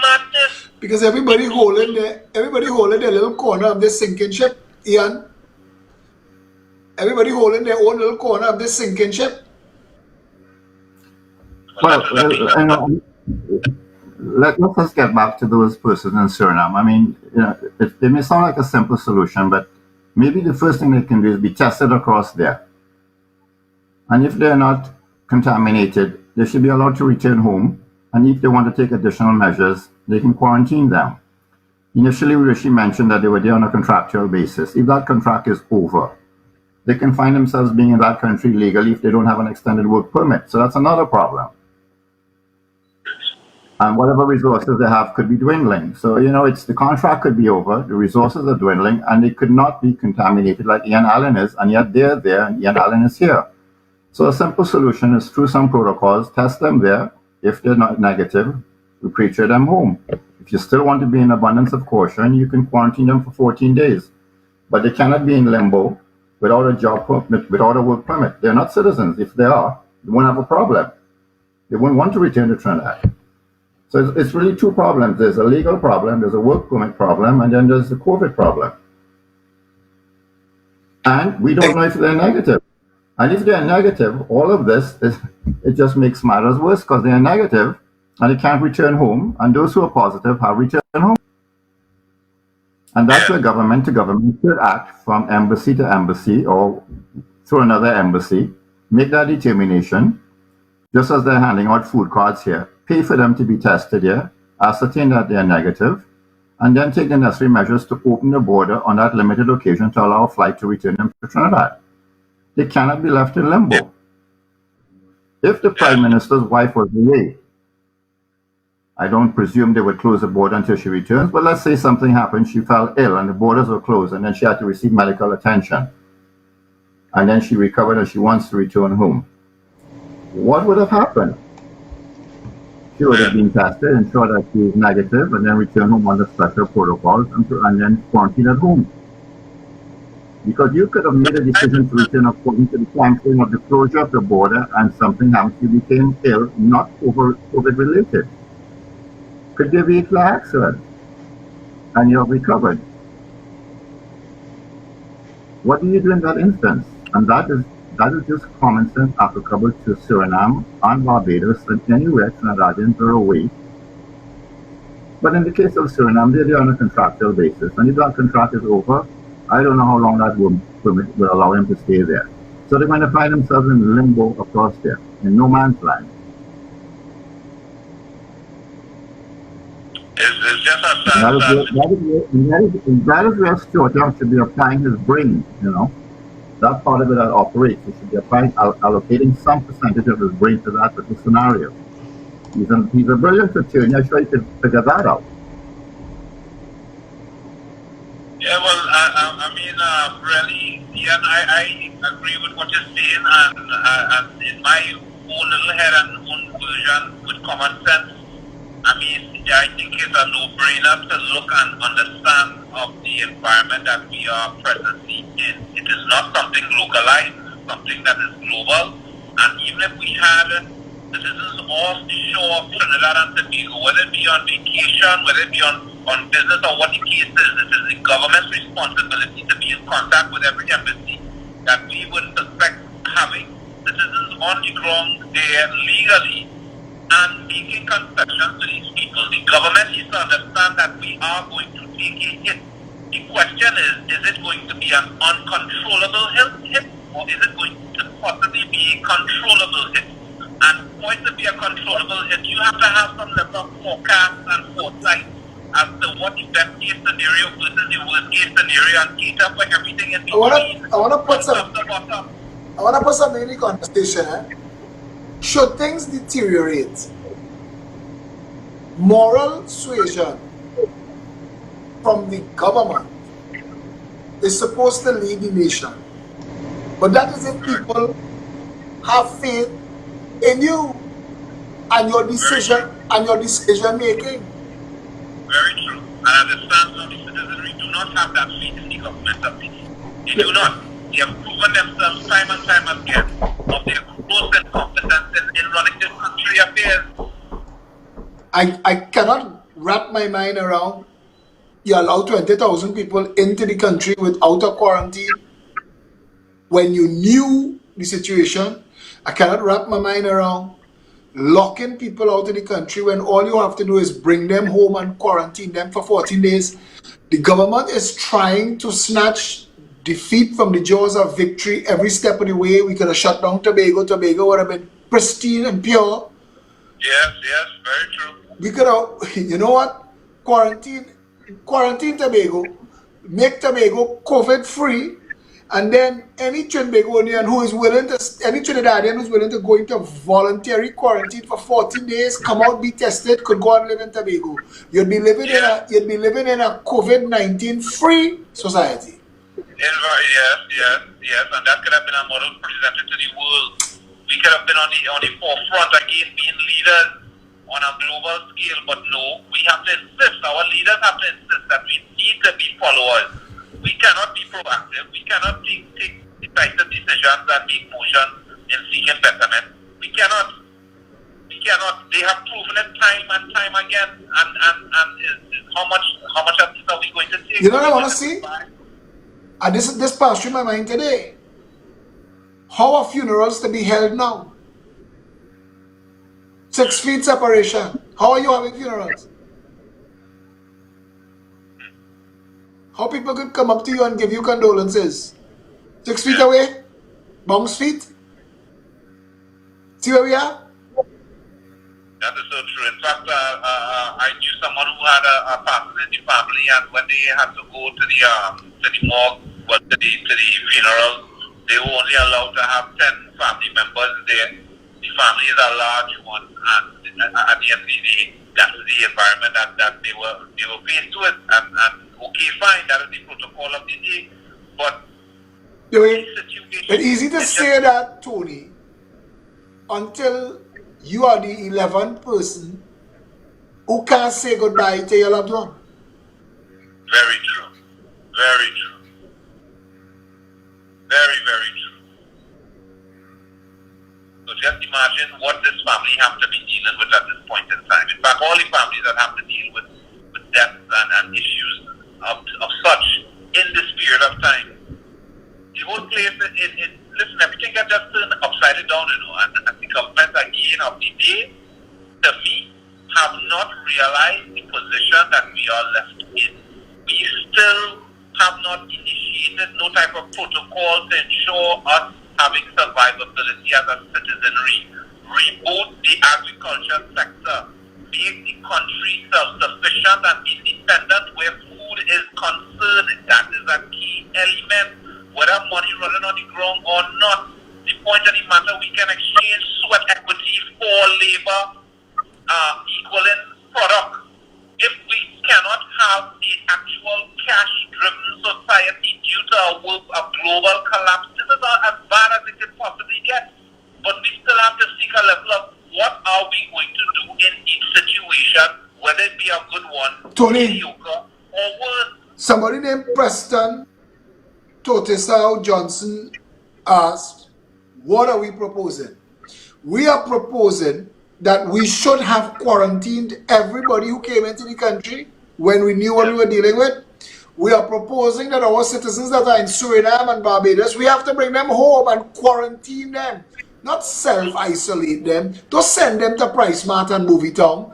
madness? Because everybody holding their little corner of this sinking ship, Ian. Everybody holding their own little corner of this sinking ship. Well, let's just get back to those persons in Suriname. I mean, it may sound like a simple solution, but maybe the first thing they can do is be tested across there. And if they're not contaminated, they should be allowed to return home, and if they want to take additional measures, they can quarantine them. Initially, Rishi mentioned that they were there on a contractual basis. If that contract is over, they can find themselves being in that country legally if they don't have an extended work permit. So that's another problem. And whatever resources they have could be dwindling. So, it's the contract could be over, the resources are dwindling, and they could not be contaminated like Ian Allen is, and yet they're there and Ian Allen is here. So a simple solution is through some protocols, test them there. If they're not negative, repatriate them home. If you still want to be in abundance of caution, you can quarantine them for 14 days. But they cannot be in limbo without a job permit, without a work permit. They're not citizens. If they are, they won't have a problem. They won't want to return to Trinidad. So it's really two problems. There's a legal problem, there's a work permit problem, and then there's the COVID problem. And we don't know if they're negative. And if they're negative, all of this, it just makes matters worse because they're negative and they can't return home. And those who are positive have returned home. And that's where government to government should act from embassy to embassy or through another embassy, make that determination, just as they're handing out food cards here, pay for them to be tested here, ascertain that they're negative, and then take the necessary measures to open the border on that limited occasion to allow a flight to return them to Trinidad. They cannot be left in limbo. If the Prime Minister's wife was away, I don't presume they would close the border until she returns, but let's say something happened, she fell ill and the borders were closed and then she had to receive medical attention. And then she recovered and she wants to return home. What would have happened? She would have been tested, ensured that she is negative, and then return home under special protocols and then quarantine at home. Because you could have made a decision to return according to the time frame of the closure of the border and something happened, you became ill, not COVID related. Could there be a car accident? And you have recovered. What do you do in that instance? And that is just common sense applicable to Suriname and Barbados and anywhere Trinidadians are away. But in the case of Suriname, they're on a contractual basis. And if that contract is over, I don't know how long that permit will allow them to stay there. So they're going to find themselves in limbo across there, in no man's land. It's just a that is where Stuart Young should be applying his brain, That part of it that operates. He should be allocating some percentage of his brain to that particular scenario. He's a brilliant attorney. I'm sure he could figure that out. Yeah, well, really, Ian, I agree with what you're saying, and in my own little head and own version with common sense, I think it's a no-brainer to look and understand of the environment that we are presently in. It is not something localized, it's something that is global, and even if we had citizens offshore of Trinidad and Tobago, whether it be on vacation, whether it be on business or what the case is, it is the government's responsibility to be in contact with every embassy that we would suspect having citizens on the ground there legally and making concessions to these people. The government needs to understand that we are going to take a hit. The question is it going to be an uncontrollable hit or is it going to possibly be a controllable hit? And for it to be a controllable hit, you have to have some level of forecast and foresight as to what the best case scenario versus the worst case scenario and cater for everything in between. I want to put something in the conversation. Should things deteriorate, moral suasion from the government is supposed to lead the nation. But that is if people have faith in you and your decision making. Very true. And as it stands now, the citizenry do not have that faith in the government of this. They do not. They have proven themselves time and time again of their growth and competence in running this country affairs. I cannot wrap my mind around you allow 20,000 people into the country without a quarantine when you knew the situation. I cannot wrap my mind around locking people out of the country when all you have to do is bring them home and quarantine them for 14 days. The government is trying to snatch defeat from the jaws of victory every step of the way. We could have shut down Tobago. Tobago would have been pristine and pure. Yes, yes, very true. We could have, you know what? Quarantine Tobago, make Tobago COVID free, and then any Trinbagonian who is willing to, any Trinidadian who's willing to go into voluntary quarantine for 14 days, come out, be tested, could go and live in Tobago. You'd be living in a COVID-19 free society. Yes, and that could have been a model presented to the world. We could have been on the forefront again, being leaders on a global scale, but no, we have to insist, our leaders have to insist that we need to be followers. We cannot be proactive, we cannot take decisive decisions and make motions in seeking betterment. We cannot. They have proven it time and time again, and how much of this are we going to take? You know what I want to see? And this passed through my mind today. How are funerals to be held now? 6 feet separation. How are you having funerals? How people could come up to you and give you condolences? 6 feet away? Bounce feet? See where we are? That is so true. In fact, I knew someone who had a person in the family, and when they had to go to the morgue, to the funeral, they were only allowed to have 10 family members there. The family is a large one, and at the end of the day, that's the environment that they were faced with. And okay, fine, that is the protocol of the day, but it's easy to say that, Tony, until you are the 11th person who can't say goodbye to your loved one. Very true. Very true. Very, very true. So just imagine what this family have to be dealing with at this point in time. In fact, all the families that have to deal with deaths and issues of such in this period of time. The whole place, listen, everything got just turned upside down, and the government again of the day, to me, have not realized the position that we are left in. We still have not initiated no type of protocol to ensure us having survivability as a citizenry. Reboot the agriculture sector. Make the country self-sufficient and independent where food is concerned. That is a key element. Whether money running on the ground or not, the point of the matter, we can exchange sweat equity for labor equaling product. If we cannot have the actual cash-driven society due to a global collapse, this is as bad as it can possibly get. But we still have to seek a level of what are we going to do in each situation, whether it be a good one, Tony, mediocre, or worse. Somebody named Preston Totisau Johnson asked, what are we proposing? We are proposing that we should have quarantined everybody who came into the country when we knew what we were dealing with. We are proposing that our citizens that are in Suriname and Barbados, we have to bring them home and quarantine them, not self-isolate them. Don't send them to Price Mart and Movie Town.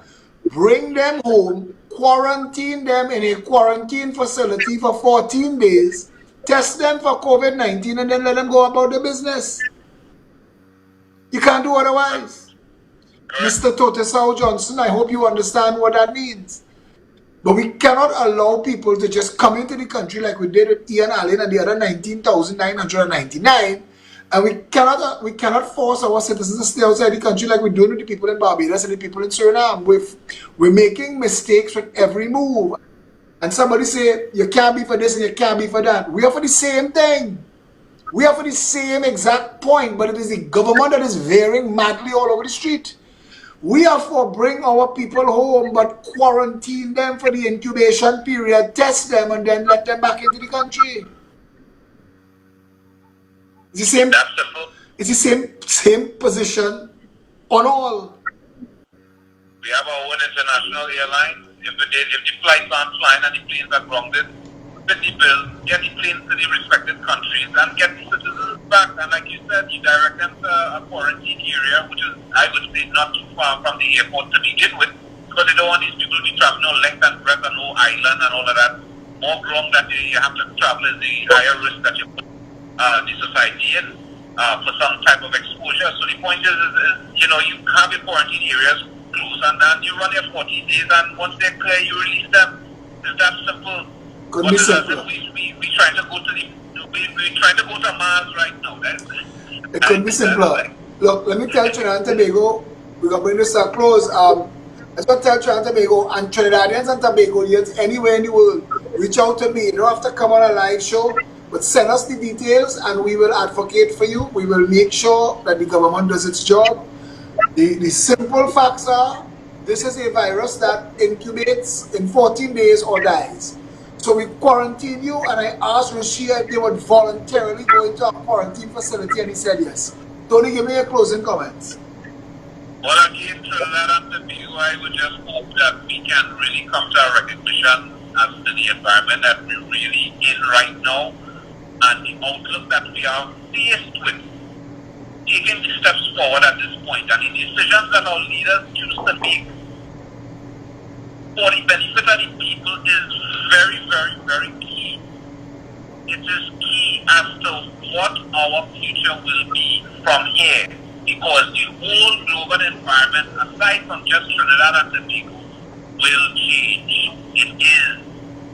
Bring them home, quarantine them in a quarantine facility for 14 days, test them for COVID-19, and then let them go about their business. You can't do otherwise. Mr. Totisau Johnson, I hope you understand what that means. But we cannot allow people to just come into the country like we did with Ian Allen and the other 19,999, and we cannot force our citizens to stay outside the country like we're doing with the people in Barbados and the people in Suriname. We're making mistakes with every move. And somebody say, you can't be for this and you can't be for that. We are for the same thing. We are for the same exact point, but it is the government that is veering madly all over the street. We are for bring our people home, but quarantine them for the incubation period, test them, and then let them back into the country. It's the same. It's the same position on all. We have our own international airlines. If the flights aren't flying and the planes are grounded, fit the bill, get the planes to the respective countries, and get the citizens back. And like you said, you direct them to a quarantine area, which is, I would say, not too far from the airport to begin with, because they don't want these people to be traveling no length and breadth and no island and all of that. More ground that you have to travel is the higher risk that you put the society in for some type of exposure. So the point is you have your quarantine areas close, and then you run your 40 days, and once they're clear, you release them. It's that simple. Could But be it's as simpler. if we trying to go to we trying to go to Mars right now. It could be simpler. Look, let me tell Trinidad and Tobago, we're going to bring this to a close. Let's go tell Trinidad and Tobago and Trinidadians and Tobagonians anywhere in the world, reach out to me. You don't have to come on a live show, but send us the details and we will advocate for you. We will make sure that the government does its job. The simple facts are, this is a virus that incubates in 14 days or dies. So we quarantine you, and I asked Rashia if they would voluntarily go into a quarantine facility, and he said yes. Tony, give me your closing comments. Well, again, Trinidad and Tobago, I would just hope that we can really come to a recognition as to the environment that we're really in right now and the outlook that we are faced with. Taking the steps forward at this point and the decisions that our leaders choose to make for the benefit of the people is very, very, very key. It is key as to what our future will be from here, because the whole global environment, aside from just Trinidad and Tobago, will change. It is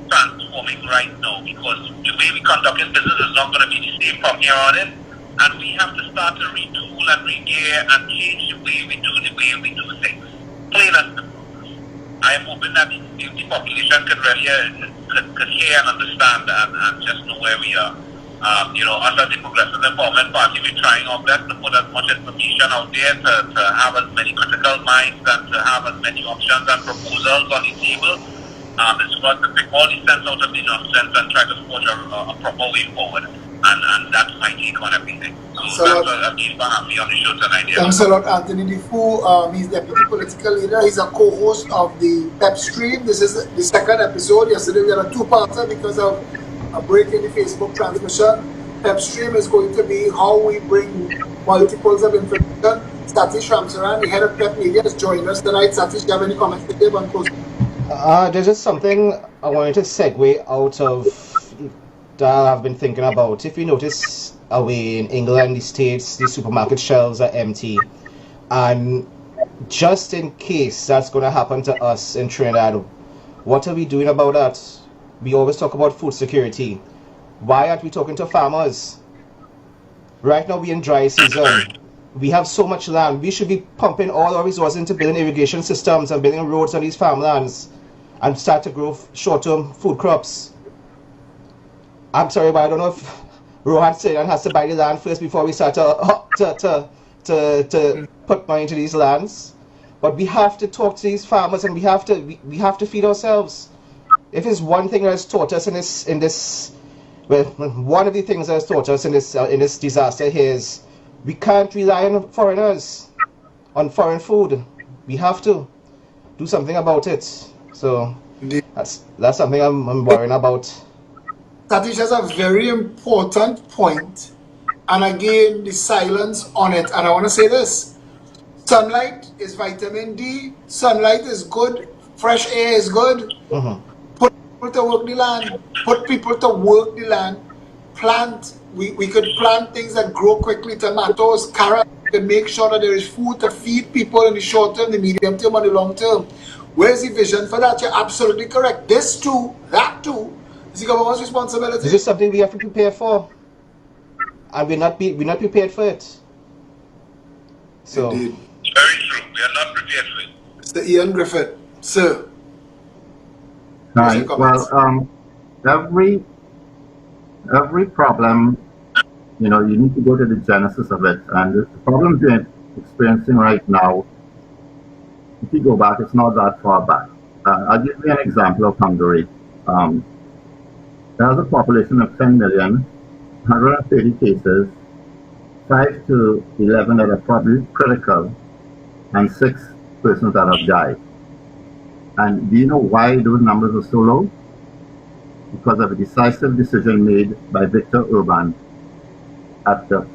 transforming right now, because the way we conduct business is not going to be the same from here on in, and we have to start to retool and regear and change the way we do things. Plain and simple. I am hoping that the population could really could hear and understand and just know where we are. Us as the Progressive Empowerment Party, we're trying our best to put as much information out there to have as many critical minds and to have as many options and proposals on the table. It's for us to pick all the sense out of the nonsense and try to forge a proper way forward. And that's my take on everything. So that's what again for having me on the show tonight. Thanks a lot, Anthony Defoe. He's Deputy Political Leader. He's a co-host of the PEP stream. This is the second episode. Yesterday we had a two-parter because of a break in the Facebook transmission. PEP stream is going to be how we bring multiples of information. Satish Ramsaran, the head of PEP Media, is joining us tonight. Satish, do you have any comments to give on close? There's just something I wanted to segue out of that I've been thinking about. If you notice, away in England, the States, the supermarket shelves are empty. And just in case that's going to happen to us in Trinidad, what are we doing about that? We always talk about food security. Why aren't we talking to farmers? Right now we're in dry season. We have so much land. We should be pumping all our resources into building irrigation systems and building roads on these farmlands and start to grow short-term food crops. I'm sorry, but I don't know if Rohan Sayan has to buy the land first before we start to put money into these lands. But we have to talk to these farmers, and we have to feed ourselves. If it's one thing that's taught us one of the things that's taught us in this disaster here is we can't rely on foreigners, on foreign food. We have to do something about it. So that's something I'm worrying about. Satish has a very important point, and again, the silence on it. And I want to say this: sunlight is vitamin D. Sunlight is good. Fresh air is good. Put people to work the land. Put people to work the land. Plant. We could plant things that grow quickly. Tomatoes, carrots. We could make sure that there is food to feed people in the short term, the medium term, and the long term. Where's the vision for that? You're absolutely correct. This too, that too, is the government's responsibility. This is something we have to prepare for, and we're not prepared for it. So, indeed. Very true. We are not prepared for it. Mr. Ian Griffith, sir. Right. Well, every problem, you need to go to the genesis of it, and the problems we're experiencing right now, if you go back, it's not that far back. I'll give you an example of Hungary. It has a population of 10 million, 130 cases, 5 to 11 that are probably critical, and 6 persons that have died. And do you know why those numbers are so low? Because of a decisive decision made by Viktor Orban at the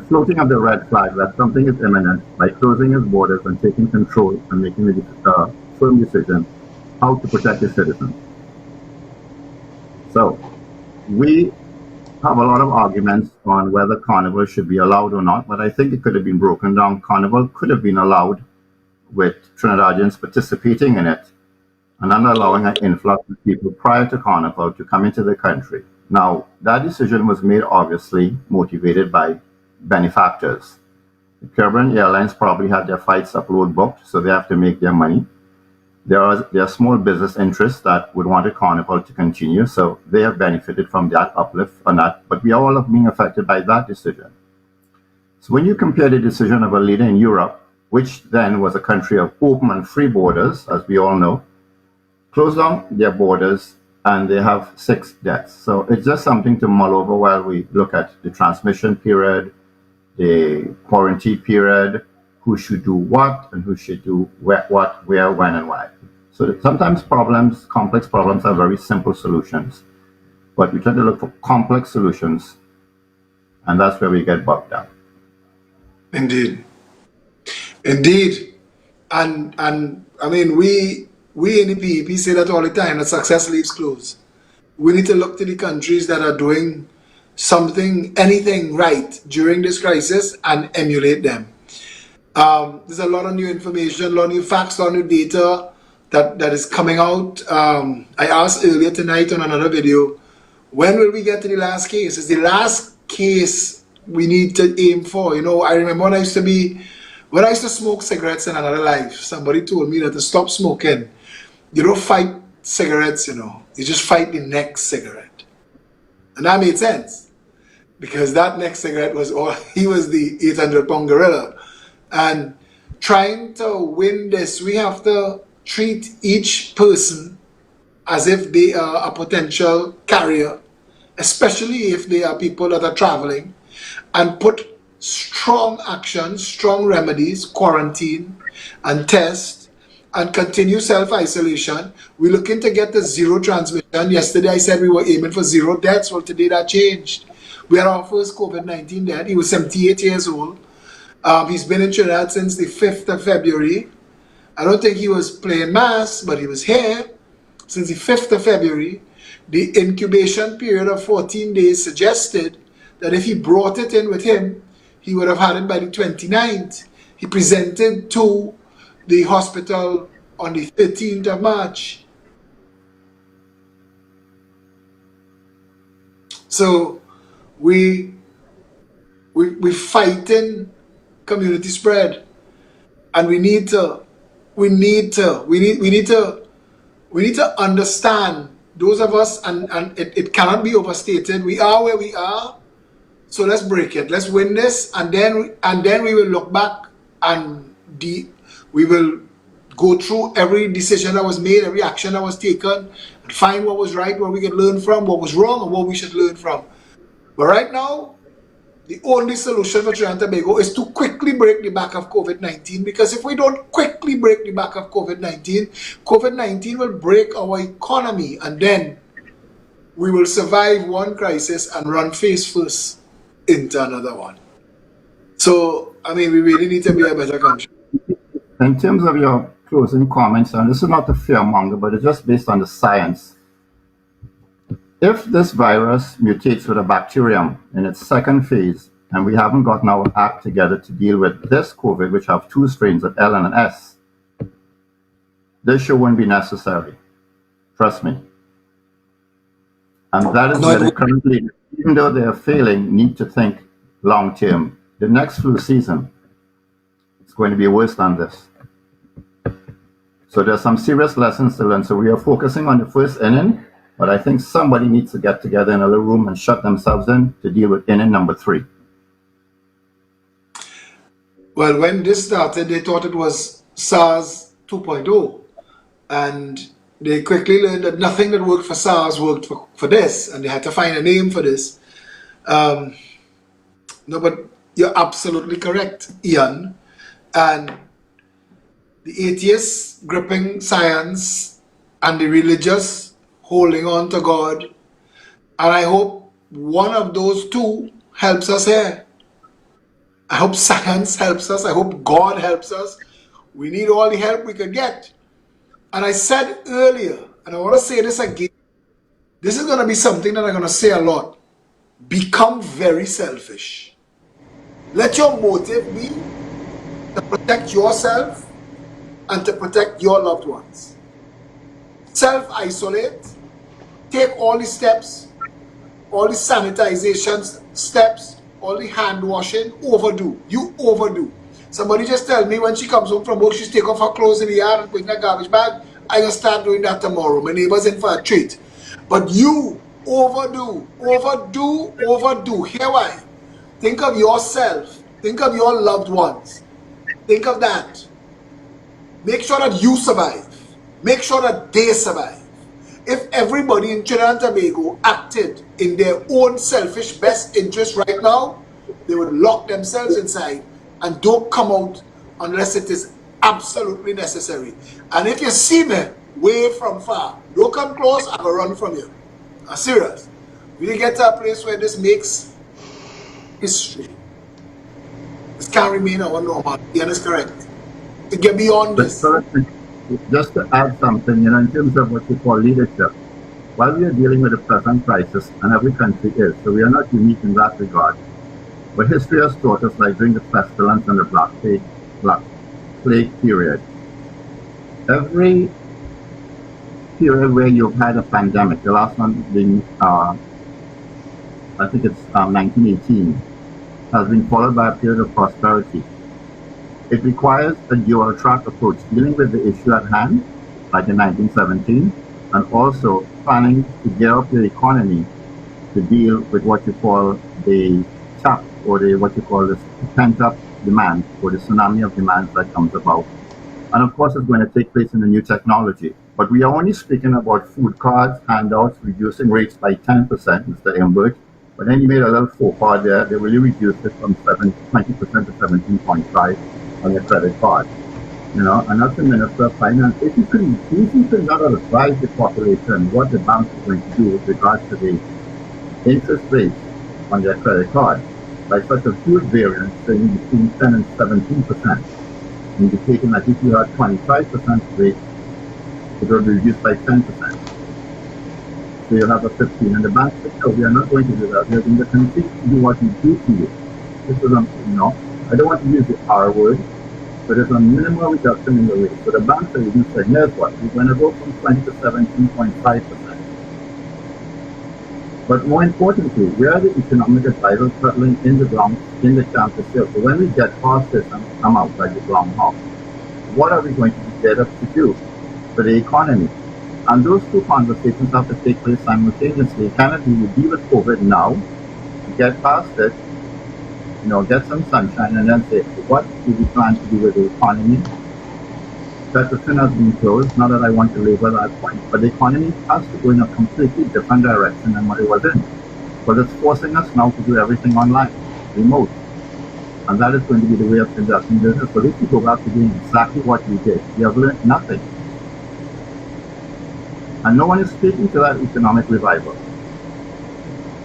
floating of the red flag that something is imminent by closing his borders and taking control and making a firm decision how to protect his citizens. So we have a lot of arguments on whether carnival should be allowed or not, but I think it could have been broken down. Carnival could have been allowed with Trinidadians participating in it and not allowing an influx of people prior to Carnival to come into the country. Now, that decision was made obviously motivated by benefactors. The Caribbean Airlines probably had their flights upload booked, so they have to make their money. There are small business interests that would want the Carnival to continue, so they have benefited from that uplift on that, but we are all being affected by that decision. So when you compare the decision of a leader in Europe, which then was a country of open and free borders, as we all know, close down their borders and they have 6 deaths. So it's just something to mull over while we look at the transmission period, the quarantine period, who should do what and who should do what, where, when, and why. So sometimes complex problems, have very simple solutions, but we try to look for complex solutions, and that's where we get bogged down. Indeed. And I mean, we in the PEP say that all the time, that success leaves clues. We need to look to the countries that are doing anything right during this crisis and emulate them. There's a lot of new information, a lot of new facts, a lot of new data that is coming out. I asked earlier tonight on another video, when will we get to the last case? It's the last case we need to aim for. I remember when I used to smoke cigarettes in another life, somebody told me that to stop smoking, you don't fight cigarettes, you just fight the next cigarette. And that made sense, because that next cigarette he was the 800-pound gorilla. And trying to win this, we have to treat each person as if they are a potential carrier, especially if they are people that are traveling, and put strong actions, strong remedies, quarantine and test, and continue self-isolation. We're looking to get to 0 transmission. Yesterday I said we were aiming for 0 deaths. Well, today that changed. We had our first COVID-19 death. He was 78 years old. He's been in Trinidad since the 5th of February. I don't think he was playing mass, but he was here since the 5th of February. The incubation period of 14 days suggested that if he brought it in with him, he would have had it by the 29th. He presented to the hospital on the 13th of March. So we're fighting community spread, and we need to understand, those of us, and it cannot be overstated, we are where we are, so let's break it, let's win this, and then we will look back and we will go through every decision that was made, every action that was taken, and find what was right, what we can learn from, what was wrong, and what we should learn from. But right now, the only solution for Trinidad and Tobago is to quickly break the back of COVID-19, because if we don't quickly break the back of COVID-19, COVID-19 will break our economy, and then we will survive one crisis and run face first into another one. So, I mean, we really need to be a better country. In terms of your closing comments, and this is not a fearmonger, but it's just based on the science. If this virus mutates with a bacterium in its second phase, and we haven't gotten our act together to deal with this COVID, which have 2 strains of L and an S, this show wouldn't be necessary. Trust me. And that is where they currently, even though they are failing, need to think long term. The next flu season is going to be worse than this. So there's some serious lessons to learn. So we are focusing on the first inning, but I think somebody needs to get together in a little room and shut themselves in to deal with inning number 3. Well, when this started, they thought it was SARS 2.0, and they quickly learned that nothing that worked for SARS worked for this, and they had to find a name for this. No, but you're absolutely correct, Ian. And the atheists gripping science and the religious holding on to God. And I hope one of those two helps us here. I hope science helps us. I hope God helps us. We need all the help we could get. And I said earlier, and I want to say this again, this is going to be something that I'm going to say a lot. Become very selfish. Let your motive be to protect yourself and to protect your loved ones. Self-isolate, take all the steps, all the sanitization steps, all the hand washing, overdo. You overdo. Somebody just tell me when she comes home from work, she's take off her clothes in the yard and put in a garbage bag. I gonna start doing that tomorrow. My neighbor's in for a treat. But you overdo, overdo, overdo. Here why? Think of yourself. Think of your loved ones. Think of that. Make sure that you survive. Make sure that they survive. If everybody in Trinidad and Tobago acted in their own selfish best interest right now, they would lock themselves inside and don't come out unless it is absolutely necessary. And if you see me way from far, don't come close, I will run from you. I'm serious. We get to a place where this makes history. This can't remain our normal. Ian is correct. To get beyond But this. just to add something, in terms of what you call leadership, while we are dealing with a present crisis, and every country is, so we are not unique in that regard. But history has taught us, like during the pestilence and the Black Plague period, every period where you've had a pandemic, the last one being, I think it's 1918, has been followed by a period of prosperity. It requires a dual track approach, dealing with the issue at hand, like in 1917, and also planning to gear up your economy to deal with what you call the tap, or what you call this pent-up demand, or the tsunami of demands that comes about. And of course, it's going to take place in the new technology. But we are only speaking about food cards, handouts, reducing rates by 10%, Mr. Imbert. But then you made a little faux pas there. They really reduced it from 20% to 17.5 on your credit card. And as the Minister of Finance, if you could not advise the population what the bank is going to do with regards to the interest rates on their credit card, by such a huge variance, saying between 10 and 17%, indicating that if you had 25% rate, it will be reduced by 10%. So you'll have a 15, and the bank said, no, we are not going to do that. We are going to continue to do what we do to you. This is, I don't want to use the R word, but there's a minimal reduction in the rate. So the bank said, here's what, we're going to go from 20 to 17.5%. But more importantly, we are the economic advisors settling in the ground, in the campus here. So when we get past this and come out like the groundhog, what are we going to be geared up to do for the economy? And those two conversations have to take place simultaneously. Canada will deal with COVID now, get past it, get some sunshine, and then say, what do we plan to do with the economy? Petrofin has been closed, not that I want to labor that point, but the economy has to go in a completely different direction than what it was in. But it's forcing us now to do everything online, remote. And that is going to be the way of conducting business. But if you go back to doing exactly what we did, we have learned nothing. And no one is speaking to that economic revival.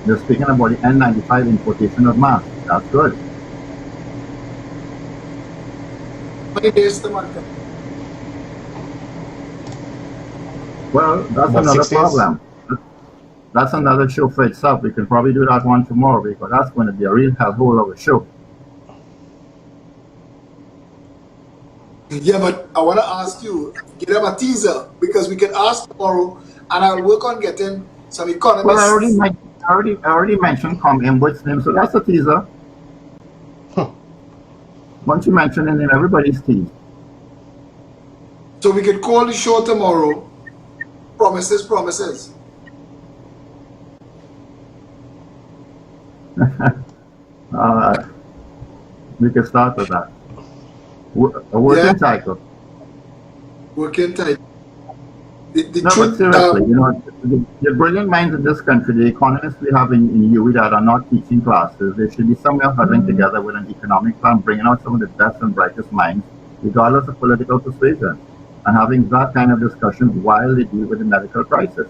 They're speaking about the N95 importation of masks. That's good. Well, that's another problem. That's another show for itself. We can probably do that one tomorrow, because that's going to be a real hellhole of a show. Yeah, but I want to ask you, give them a teaser, because we can ask tomorrow, and I'll work on getting some economists. Well, I already mentioned Com Imbert's name, so that's a teaser. Once you mention it, everybody's teased. So we could call the show tomorrow. Promises, promises. We can start with that. A working title. Working title. No, but seriously, the brilliant minds in this country, the economists we have in UWI that are not teaching classes, they should be somewhere huddling together with an economic plan, bringing out some of the best and brightest minds, regardless of political persuasion, and having that kind of discussion while they deal with the medical crisis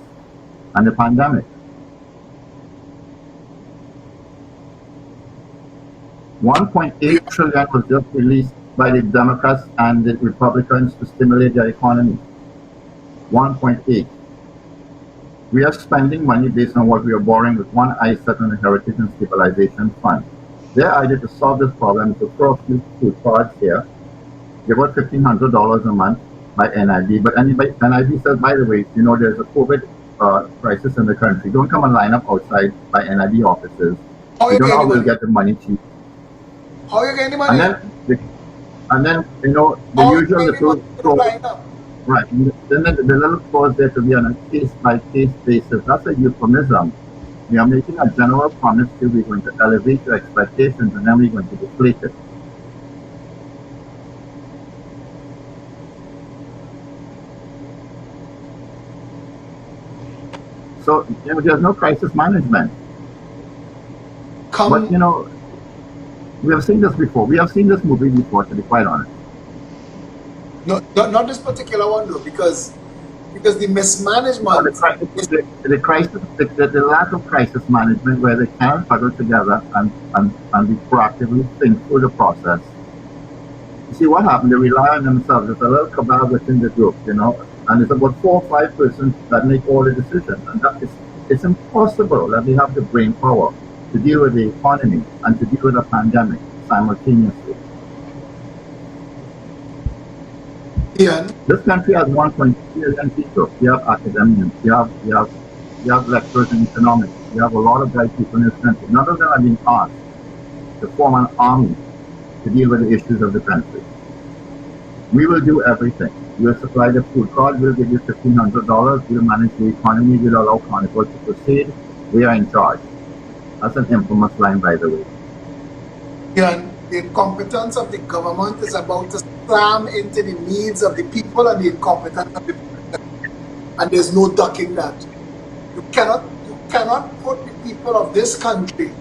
and the pandemic. $1.8 trillion was just released by the Democrats and the Republicans to stimulate their economy. 1.8. We are spending money based on what we are borrowing with one eye set on the Heritage and Stabilization Fund. Their idea to solve this problem is to throw a few food cards here, give out $1,500 a month by NIB. But NIB says, by the way, there's a COVID crisis in the country. Don't come and line up outside by NIB offices. How You you don't know getting how the we'll money? get the money cheap. How you getting the money? And then the How you usual getting the money little to line up? right. And then the little clause there to be on a case by case basis. That's a euphemism. We are making a general promise to we're going to elevate your expectations and then we're going to deflate it. So there's no crisis management. But we have seen this before. We have seen this movie before, to be quite honest. No, not this particular one though, because the mismanagement is The crisis, the lack of crisis management, where they can't huddle together and be proactively think through the process. You see what happened? They rely on themselves. There's a little cabal within the group, and it's about 4 or 5 persons that make all the decisions, and it's impossible that they have the brain power to deal with the economy and to deal with a pandemic simultaneously. Ian, This country has 1.2 million people. You have academics, you have lecturers in economics, you have a lot of bright people in this country. None of them are being asked to form an army to deal with the issues of the country. We will do everything. We'll supply the food card, we'll give you $1,500, we'll manage the economy, we'll allow Carnival to proceed. We are in charge. That's an infamous line, by the way. Ian, the incompetence of the government is about to slam into the needs of the people and the incompetence of the people. And there's no ducking that. You cannot put the people of this country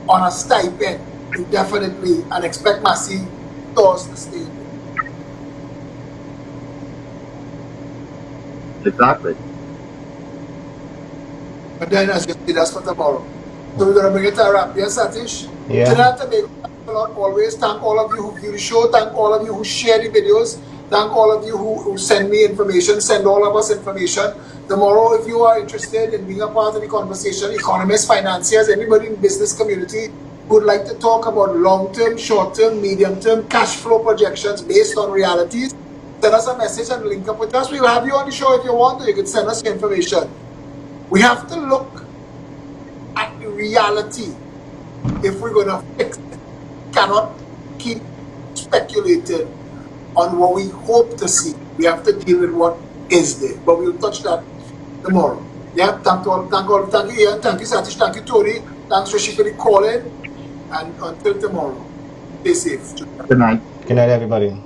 on a stipend indefinitely and expect massive stores to stay. Exactly. But then, as you see, that's for tomorrow. So we're going to bring it to a wrap. Yes, Satish? Yeah. Trinidad and Tobago, thanks a lot always. Thank all of you who view the show. Thank all of you who share the videos. Thank all of you who send me information. Send all of us information. Tomorrow, if you are interested in being a part of the conversation, economists, financiers, everybody in the business community who would like to talk about long-term, short-term, medium-term cash flow projections based on realities, send us a message and link up with us. We will have you on the show if you want to. You can send us your information. We have to look at the reality if we're going to fix it. Cannot keep speculating on what we hope to see. We have to deal with what is there. But we'll touch that tomorrow. Yeah, thank you, Ian, thank you, Satish, thank you, Tony, thanks, Rishi, for the calling. And until tomorrow, stay safe. Good night. Good night, everybody.